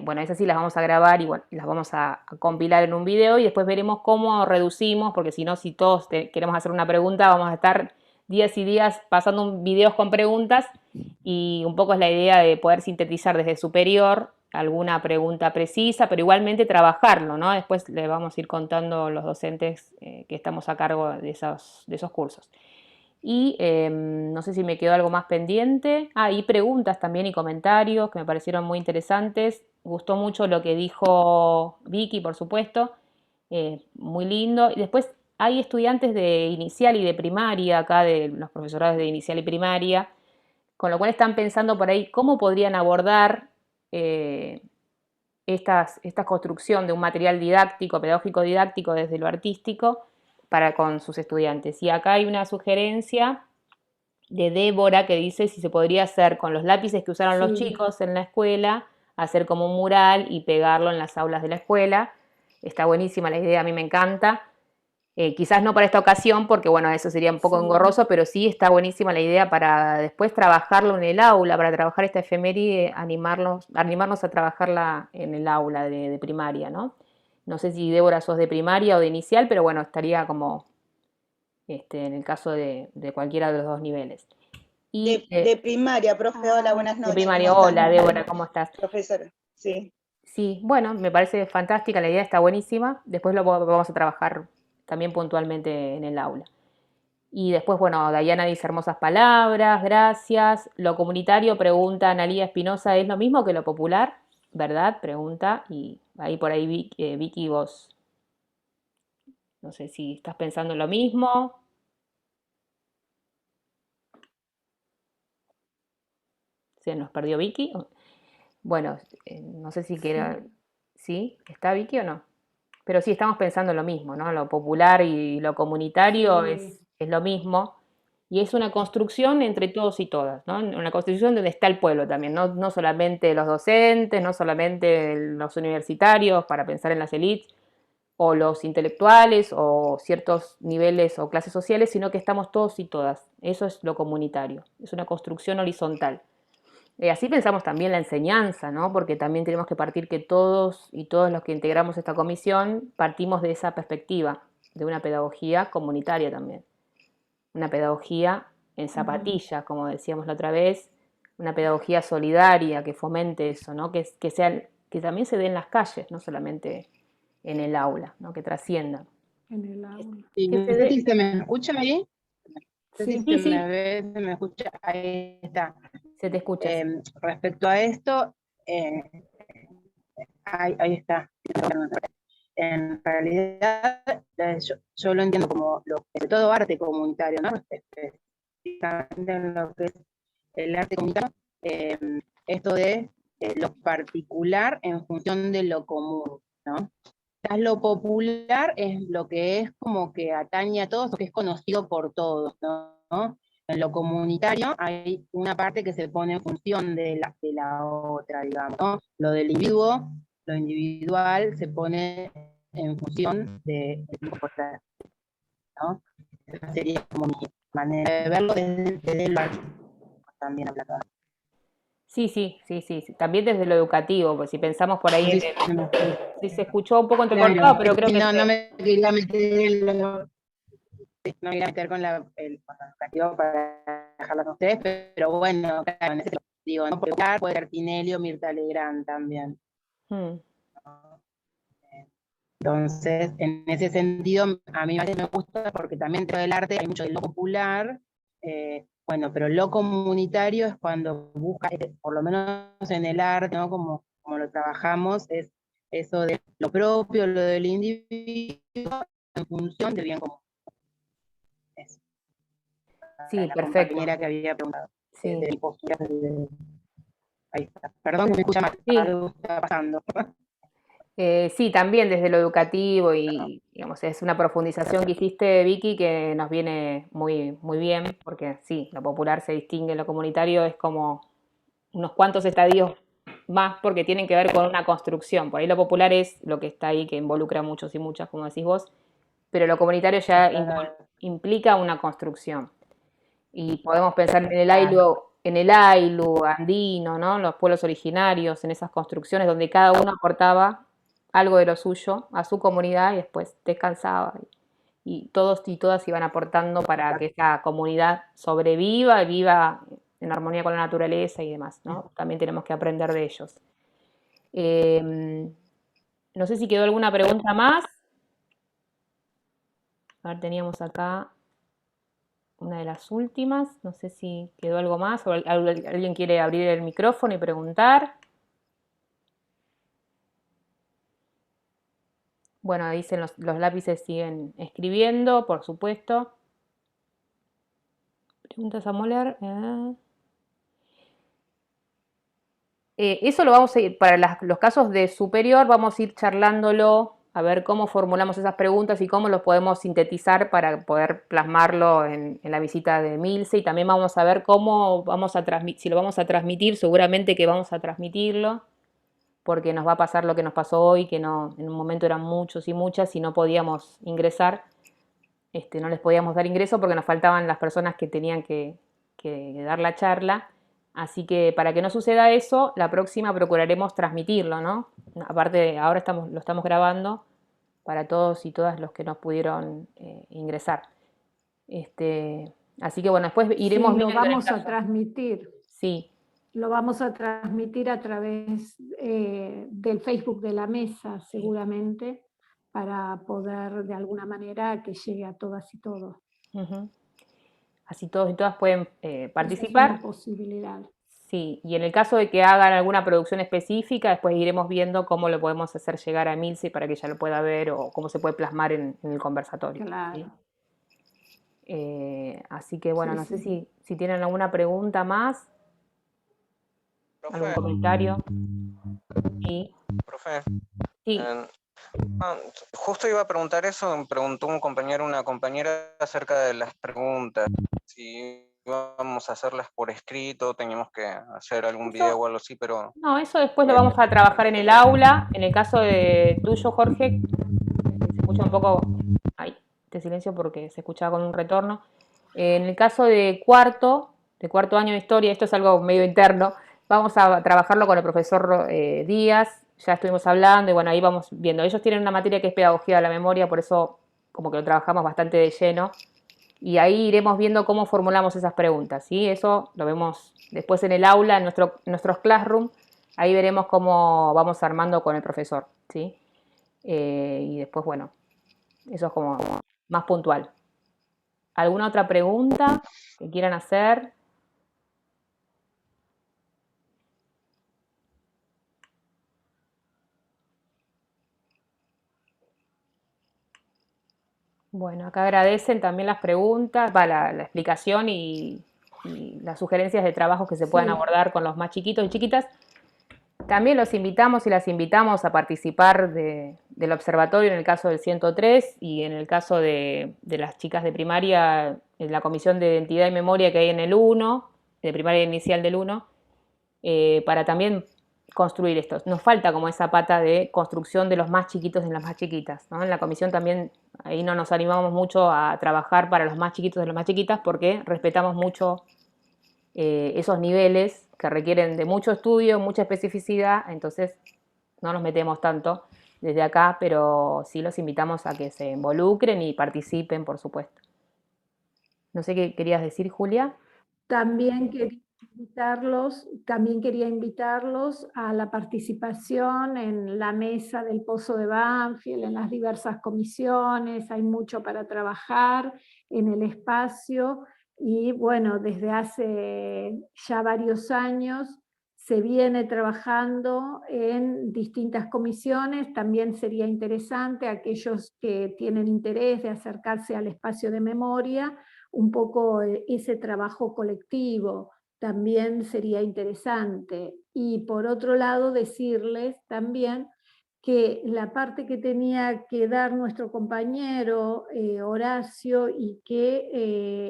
Bueno, esas sí las vamos a grabar y bueno, las vamos a compilar en un video y después veremos cómo reducimos, porque si no, si todos queremos hacer una pregunta, vamos a estar días y días pasando videos con preguntas, y un poco es la idea de poder sintetizar desde superior alguna pregunta precisa, pero igualmente trabajarlo, ¿no? Después le vamos a ir contando los docentes que estamos a cargo de esos cursos. Y no sé si me quedó algo más pendiente. Y preguntas también y comentarios que me parecieron muy interesantes. Gustó mucho lo que dijo Vicky, por supuesto. Muy lindo. Y después hay estudiantes de inicial y de primaria, acá de los profesorados de inicial y primaria, con lo cual están pensando por ahí cómo podrían abordar esta construcción de un material didáctico, pedagógico didáctico desde lo artístico para con sus estudiantes. Y acá hay una sugerencia de Débora que dice si se podría hacer con los lápices que usaron los chicos en la escuela, hacer como un mural y pegarlo en las aulas de la escuela. Está buenísima la idea, a mí me encanta. Quizás no para esta ocasión, porque bueno, eso sería un poco engorroso, pero sí está buenísima la idea para después trabajarlo en el aula, para trabajar esta efeméride, animarnos a trabajarla en el aula de primaria, ¿no? No sé si Débora sos de primaria o de inicial, pero bueno, estaría como en el caso de cualquiera de los dos niveles. Y, de primaria, profe, hola, buenas noches. De primaria, hola Débora, ¿cómo estás? Profesora, sí. Sí, bueno, me parece fantástica, la idea está buenísima, después lo vamos a trabajar también puntualmente en el aula. Y después, bueno, Dayana dice hermosas palabras, gracias. Lo comunitario, pregunta Analía Espinosa, ¿es lo mismo que lo popular? ¿Verdad? Pregunta, y ahí por ahí Vicky, vos, no sé si estás pensando lo mismo. Se nos perdió Vicky. Bueno, no sé si quiere... ¿Sí? ¿Está Vicky o no? Pero sí, estamos pensando lo mismo, ¿no? Lo popular y lo comunitario es lo mismo. Y es una construcción entre todos y todas, ¿no? Una construcción donde está el pueblo también, no solamente los docentes, no solamente los universitarios para pensar en las élites, o los intelectuales, o ciertos niveles o clases sociales, sino que estamos todos y todas. Eso es lo comunitario, es una construcción horizontal. Así pensamos también la enseñanza, ¿no? Porque también tenemos que partir que todos y todos los que integramos esta comisión partimos de esa perspectiva, de una pedagogía comunitaria también. Una pedagogía en zapatillas, como decíamos la otra vez, una pedagogía solidaria que fomente eso, ¿no? Que también se dé en las calles, no solamente en el aula, ¿no? Que trascienda. En el aula. Sí, Que no se sé dé- si se me escucha ahí. No sé si Sí, se sí, me ve, se me escucha. Ahí está. se te escucha. Sí. Respecto a esto, ahí está. En realidad, yo lo entiendo como de todo arte comunitario, ¿no? Específicamente en lo que es el arte comunitario, esto de lo particular en función de lo común, ¿no? Quizás lo popular es lo que es como que atañe a todos, lo que es conocido por todos, ¿no? En lo comunitario hay una parte que se pone en función de la otra, digamos, ¿no? Lo del individuo, lo individual se pone en función del grupo popular, ¿no? Esa sería como mi manera de verlo desde el arte, también hablando. Sí. También desde lo educativo, pues si pensamos por ahí sí, se escuchó un poco entrecortado, Claro, pero creo que no me quería meter no me quería meter con el educativo para dejarlo con ustedes, pero bueno, claro, en ese sentido, digo, no puede ser Tinelli o Mirta Legrand también. Entonces, en ese sentido, a mí me gusta porque también dentro del arte hay mucho de lo popular, bueno, pero lo comunitario es cuando busca, por lo menos en el arte, ¿no? Como lo trabajamos, es eso de lo propio, lo del individuo, en función del bien común. Eso. Sí, La perfecto. compañera que había preguntado, Sí. de postura, ahí está. Perdón que me escucha mal, Sí. algo está pasando. Sí, también desde lo educativo y, digamos, es una profundización que hiciste, Vicky, que nos viene muy, muy bien, porque sí, lo popular se distingue, lo comunitario es como unos cuantos estadios más porque tienen que ver con una construcción. Por ahí lo popular es lo que está ahí, que involucra a muchos y muchas, como decís vos, pero lo comunitario ya implica una construcción. Y podemos pensar en el Ayllu andino, ¿no? Los pueblos originarios, en esas construcciones donde cada uno aportaba algo de lo suyo a su comunidad y después descansaba. Y todos y todas iban aportando para que esa comunidad sobreviva y viva en armonía con la naturaleza y demás, ¿no? También tenemos que aprender de ellos. No sé si quedó alguna pregunta más. A ver, teníamos acá una de las últimas. No sé si quedó algo más o alguien quiere abrir el micrófono y preguntar. Bueno, dicen los lápices siguen escribiendo, por supuesto. Preguntas a Moller. Eso lo vamos a ir, para los casos de superior, vamos a ir charlándolo, a ver cómo formulamos esas preguntas y cómo los podemos sintetizar para poder plasmarlo en la visita de Milce. Y también vamos a ver cómo vamos a transmitir, si lo vamos a transmitir, seguramente que vamos a transmitirlo, porque nos va a pasar lo que nos pasó hoy, que no, en un momento eran muchos y muchas y no podíamos ingresar, no les podíamos dar ingreso porque nos faltaban las personas que tenían que dar la charla. Así que para que no suceda eso, la próxima procuraremos transmitirlo, ¿no? Aparte, ahora lo estamos grabando para todos y todas los que no pudieron ingresar. Así que bueno, después iremos Sí, viendo. lo vamos a transmitir. Sí. Lo vamos a transmitir a través del Facebook de la mesa, seguramente, para poder de alguna manera que llegue a todas y todos. Así todos y todas pueden participar. Esa es una posibilidad. Sí, y en el caso de que hagan alguna producción específica, después iremos viendo cómo lo podemos hacer llegar a Milce para que ella lo pueda ver o cómo se puede plasmar en el conversatorio. Claro. ¿Sí? Así que bueno, Sí, no sé sí. si tienen alguna pregunta más. Profe, ¿Algún comentario? Sí. profe, Sí. Justo iba a preguntar eso, me preguntó un compañero, una compañera acerca de las preguntas, si íbamos a hacerlas por escrito, teníamos que hacer algún video o algo así, pero... No, eso después lo vamos a trabajar en el aula. En el caso de tuyo, Jorge, se escucha un poco, ay, te silencio porque se escuchaba con un retorno. En el caso de cuarto año de historia, esto es algo medio interno, vamos a trabajarlo con el profesor Díaz, ya estuvimos hablando y bueno, ahí vamos viendo. Ellos tienen una materia que es pedagogía de la memoria, por eso como que lo trabajamos bastante de lleno y ahí iremos viendo cómo formulamos esas preguntas, ¿sí? Eso lo vemos después en el aula, en nuestros classroom, ahí veremos cómo vamos armando con el profesor, ¿sí? Y después, bueno, eso es como más puntual. ¿Alguna otra pregunta que quieran hacer? Bueno, acá agradecen también las preguntas, la explicación y las sugerencias de trabajos que se puedan Sí. abordar con los más chiquitos y chiquitas. También los invitamos y las invitamos a participar del observatorio en el caso del 103 y en el caso de las chicas de primaria, en la comisión de identidad y memoria que hay en el 1, de primaria inicial del 1, para también construir esto. Nos falta como esa pata de construcción de los más chiquitos en las más chiquitas, ¿no? En la comisión también ahí no nos animamos mucho a trabajar para los más chiquitos de las más chiquitas porque respetamos mucho esos niveles que requieren de mucho estudio, mucha especificidad, entonces no nos metemos tanto desde acá, pero sí los invitamos a que se involucren y participen, por supuesto. No sé qué querías decir, Julia. También quería invitarlos a la participación en la mesa del Pozo de Banfield, en las diversas comisiones, hay mucho para trabajar en el espacio y bueno, desde hace ya varios años se viene trabajando en distintas comisiones, también sería interesante aquellos que tienen interés de acercarse al espacio de memoria, un poco ese trabajo colectivo también sería interesante. Y por otro lado, decirles también que la parte que tenía que dar nuestro compañero Horacio y que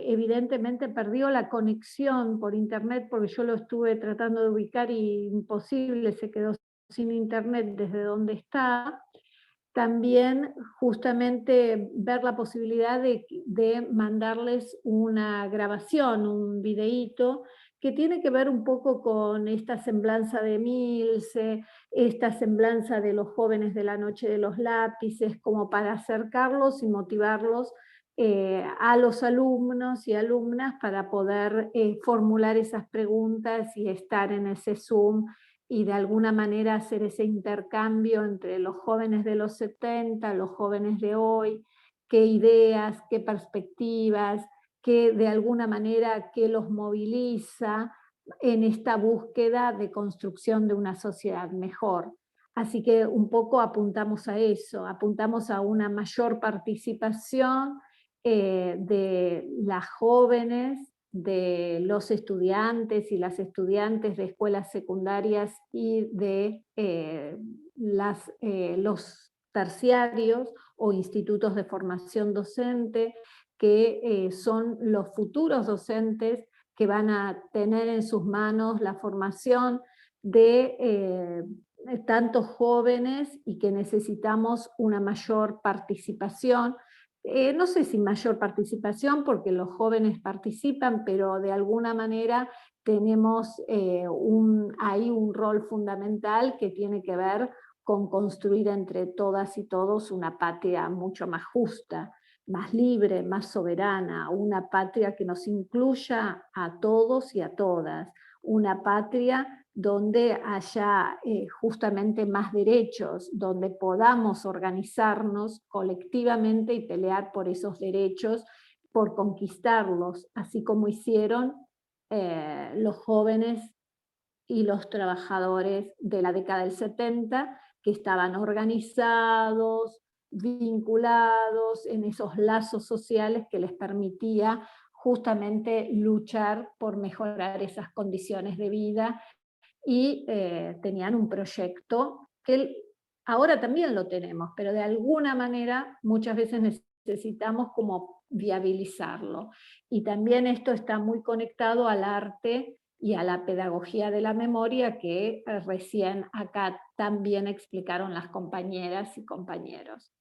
evidentemente perdió la conexión por internet, porque yo lo estuve tratando de ubicar y imposible, se quedó sin internet desde donde está, también justamente ver la posibilidad de mandarles una grabación, un videíto, que tiene que ver un poco con esta semblanza de Milce, esta semblanza de los jóvenes de la noche de los lápices, como para acercarlos y motivarlos a los alumnos y alumnas para poder formular esas preguntas y estar en ese Zoom y de alguna manera hacer ese intercambio entre los jóvenes de los 70, los jóvenes de hoy, qué ideas, qué perspectivas, qué de alguna manera qué los moviliza en esta búsqueda de construcción de una sociedad mejor. Así que un poco apuntamos a eso, apuntamos a una mayor participación de las jóvenes, de los estudiantes y las estudiantes de escuelas secundarias y de los terciarios o institutos de formación docente, que son los futuros docentes que van a tener en sus manos la formación de tantos jóvenes y que necesitamos una mayor participación. No sé si mayor participación, porque los jóvenes participan, pero de alguna manera tenemos ahí un rol fundamental que tiene que ver con construir entre todas y todos una patria mucho más justa, más libre, más soberana, una patria que nos incluya a todos y a todas, una patria donde haya justamente más derechos, donde podamos organizarnos colectivamente y pelear por esos derechos, por conquistarlos, así como hicieron los jóvenes y los trabajadores de la década del 70, que estaban organizados, vinculados en esos lazos sociales que les permitía justamente luchar por mejorar esas condiciones de vida y tenían un proyecto que Ahora también lo tenemos, pero de alguna manera muchas veces necesitamos como viabilizarlo. Y también esto está muy conectado al arte y a la pedagogía de la memoria que recién acá también explicaron las compañeras y compañeros.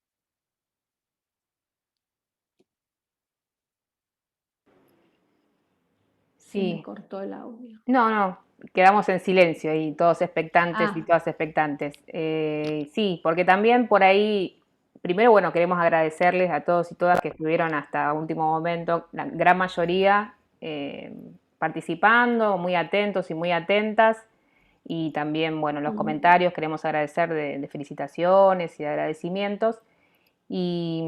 Se me Sí. cortó el audio. No, quedamos en silencio y todos expectantes y Ah, todas expectantes. Sí, porque también por ahí, primero, bueno, queremos agradecerles a todos y todas que estuvieron hasta último momento, la gran mayoría participando, muy atentos y muy atentas. Y también, bueno, los comentarios queremos agradecer de felicitaciones y de agradecimientos. Y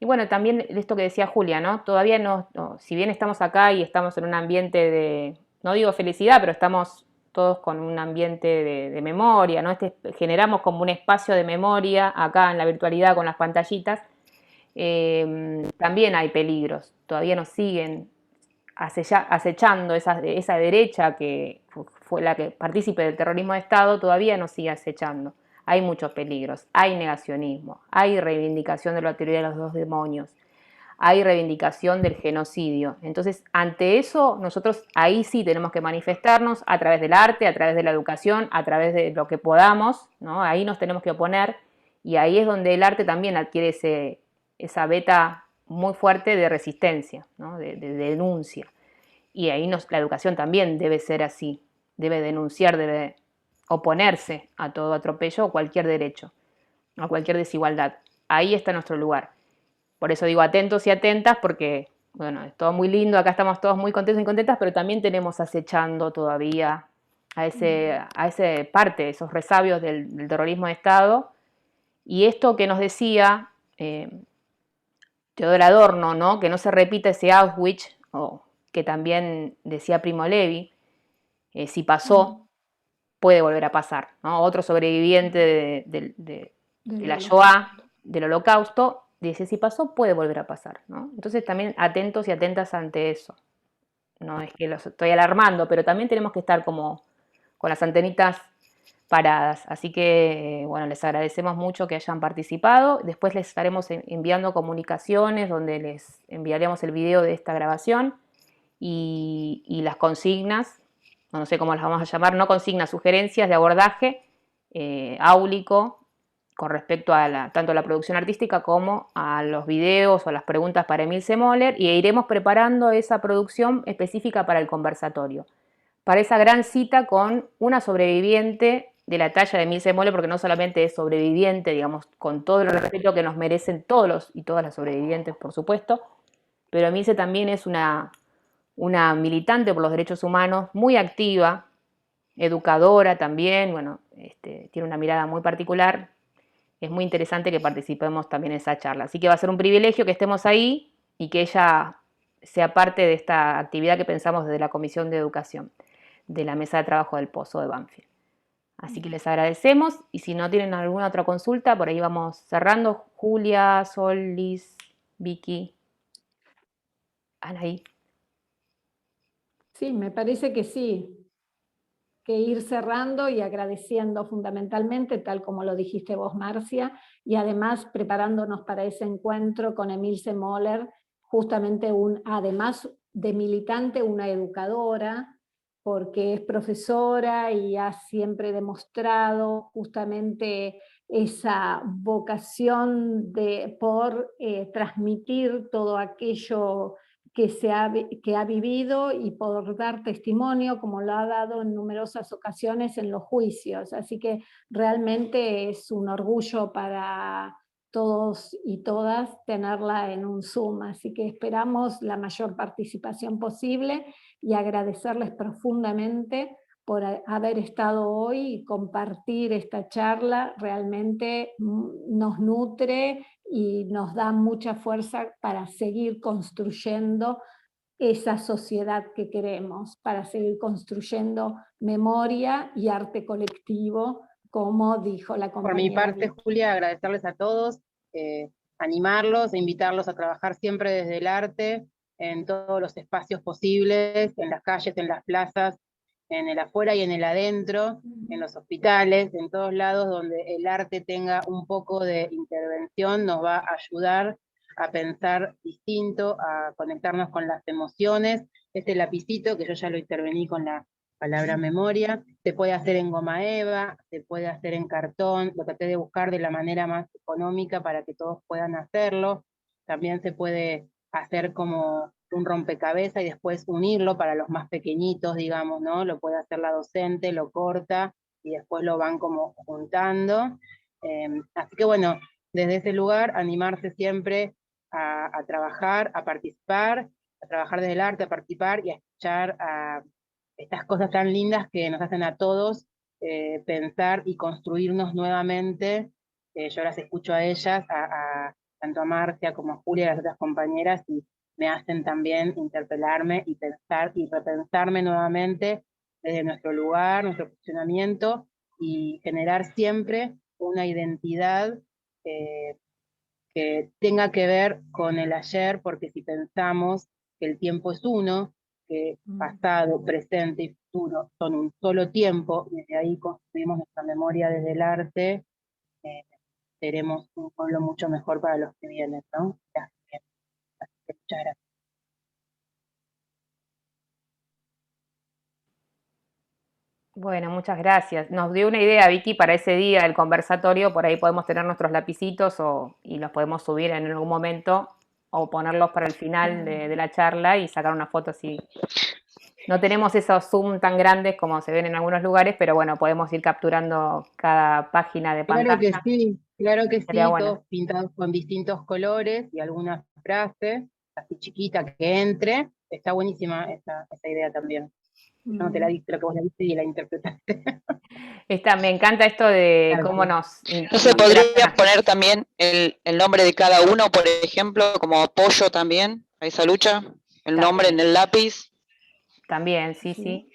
bueno, también esto que decía Julia, ¿no? Todavía si bien estamos acá y estamos en un ambiente de, no digo felicidad, pero estamos todos con un ambiente de memoria, ¿no? Generamos como un espacio de memoria acá en la virtualidad con las pantallitas. También hay peligros, todavía nos siguen acechando esa derecha que fue la que partícipe del terrorismo de Estado, todavía nos sigue acechando. Hay muchos peligros, hay negacionismo, hay reivindicación de la teoría de los dos demonios, hay reivindicación del genocidio. Entonces, ante eso, nosotros ahí sí tenemos que manifestarnos a través del arte, a través de la educación, a través de lo que podamos, ¿no? Ahí nos tenemos que oponer y ahí es donde el arte también adquiere esa beta muy fuerte de resistencia, ¿no? de denuncia. Y ahí la educación también debe ser así, debe denunciar, debe oponerse a todo atropello o cualquier derecho, a cualquier desigualdad. Ahí está nuestro lugar. Por eso digo atentos y atentas, porque, bueno, es todo muy lindo, acá estamos todos muy contentos y contentas, pero también tenemos acechando todavía a ese parte, esos resabios del terrorismo de Estado. Y esto que nos decía Teodor Adorno, ¿no? Que no se repita ese Auschwitz, o que también decía Primo Levi, si pasó, puede volver a pasar, ¿no? Otro sobreviviente de la Shoah, del Holocausto, dice, si pasó, puede volver a pasar, ¿no? Entonces también atentos y atentas ante eso. No es que los estoy alarmando, pero también tenemos que estar como con las antenitas paradas. Así que, bueno, les agradecemos mucho que hayan participado. Después les estaremos enviando comunicaciones donde les enviaremos el video de esta grabación y las consignas, no sé cómo las vamos a llamar, no consignas, sugerencias de abordaje áulico con respecto a tanto a la producción artística como a los videos o las preguntas para Emilce Moller, y iremos preparando esa producción específica para el conversatorio, para esa gran cita con una sobreviviente de la talla de Emilce Moller, porque no solamente es sobreviviente, digamos, con todo el respeto que nos merecen todos los y todas las sobrevivientes, por supuesto, pero Emilce también es una militante por los derechos humanos, muy activa, educadora también, bueno, tiene una mirada muy particular. Es muy interesante que participemos también en esa charla. Así que va a ser un privilegio que estemos ahí y que ella sea parte de esta actividad que pensamos desde la Comisión de Educación, de la Mesa de Trabajo del Pozo de Banfield. Así que les agradecemos y si no tienen alguna otra consulta, por ahí vamos cerrando. Julia, Sol, Liz, Vicky, Anaí. sí, me parece que sí, que ir cerrando y agradeciendo fundamentalmente, tal como lo dijiste vos, Marcia, y además preparándonos para ese encuentro con Emilce Moller, justamente además de militante, una educadora, porque es profesora y ha siempre demostrado justamente esa vocación por transmitir todo aquello que ha vivido y por dar testimonio, como lo ha dado en numerosas ocasiones en los juicios. Así que realmente es un orgullo para todos y todas tenerla en un Zoom. Así que esperamos la mayor participación posible y agradecerles profundamente por haber estado hoy y compartir esta charla. Realmente nos nutre y nos da mucha fuerza para seguir construyendo esa sociedad que queremos, para seguir construyendo memoria y arte colectivo, como dijo la compañera. Por mi parte, Julia, agradecerles a todos, animarlos e invitarlos a trabajar siempre desde el arte, en todos los espacios posibles, en las calles, en las plazas, en el afuera y en el adentro, en los hospitales, en todos lados donde el arte tenga un poco de intervención, nos va a ayudar a pensar distinto, a conectarnos con las emociones. Este lapicito, que yo ya lo intervení con la palabra memoria, se puede hacer en goma eva, se puede hacer en cartón, lo traté de buscar de la manera más económica para que todos puedan hacerlo. También se puede hacer como un rompecabezas y después unirlo para los más pequeñitos, digamos, ¿no? Lo puede hacer la docente, lo corta y después lo van como juntando. Así que bueno, desde ese lugar animarse siempre a trabajar, a participar, a trabajar desde el arte, a participar y a escuchar a estas cosas tan lindas que nos hacen a todos pensar y construirnos nuevamente. Yo las escucho a ellas, tanto a Marcia como a Julia y a las otras compañeras, y me hacen también interpelarme y pensar y repensarme nuevamente desde nuestro lugar, nuestro funcionamiento, y generar siempre una identidad que tenga que ver con el ayer, porque si pensamos que el tiempo es uno, que pasado, presente y futuro son un solo tiempo, y desde ahí construimos nuestra memoria desde el arte, seremos un pueblo mucho mejor para los que vienen, ¿no? Gracias. Muchas gracias. Bueno, muchas gracias. Nos dio una idea, Vicky, para ese día, el conversatorio. Por ahí podemos tener nuestros lapicitos y los podemos subir en algún momento o ponerlos para el final de la charla y sacar una foto así. No tenemos esos zoom tan grandes como se ven en algunos lugares, pero bueno, podemos ir capturando cada página de pantalla. Claro que sí, Sería bueno. todos pintados con distintos colores y algunas frases, así chiquita que entre. Está buenísima esa idea también. No te la dije, lo que vos la viste y la interpretaste. Me encanta esto de Claro, cómo sí. nos... ¿No se podría poner también el nombre de cada uno, por ejemplo, como apoyo también a esa lucha? El nombre en el lápiz. También, sí,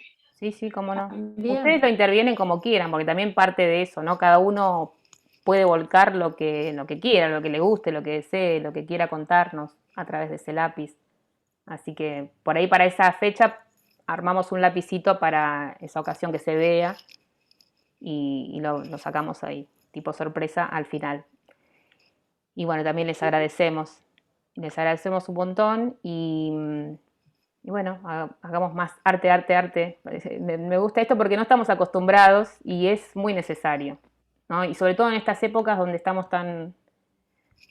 cómo no. También. Ustedes lo intervienen como quieran, porque también parte de eso, ¿no? Cada uno puede volcar lo que quiera, lo que le guste, lo que desee, lo que quiera contarnos a través de ese lápiz. Así que por ahí para esa fecha armamos un lapicito para esa ocasión que se vea y lo sacamos ahí, tipo sorpresa al final. Y bueno, también les agradecemos un montón y bueno, hagamos más arte. Me gusta esto porque no estamos acostumbrados y es muy necesario, ¿no? Y sobre todo en estas épocas donde estamos tan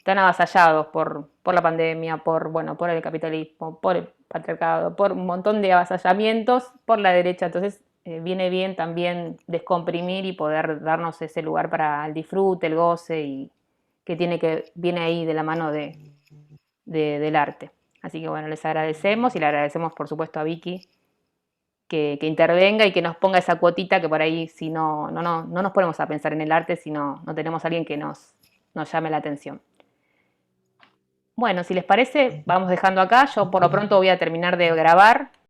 avasallados por la pandemia, por el capitalismo, por el patriarcado, por un montón de avasallamientos por la derecha. Entonces viene bien también descomprimir y poder darnos ese lugar para el disfrute, el goce, y que viene ahí de la mano del arte. Así que bueno, les agradecemos y le agradecemos por supuesto a Vicky que intervenga y que nos ponga esa cuotita, que por ahí si no nos ponemos a pensar en el arte si no tenemos a alguien que nos llame la atención. Bueno, si les parece, vamos dejando acá. Yo por lo pronto voy a terminar de grabar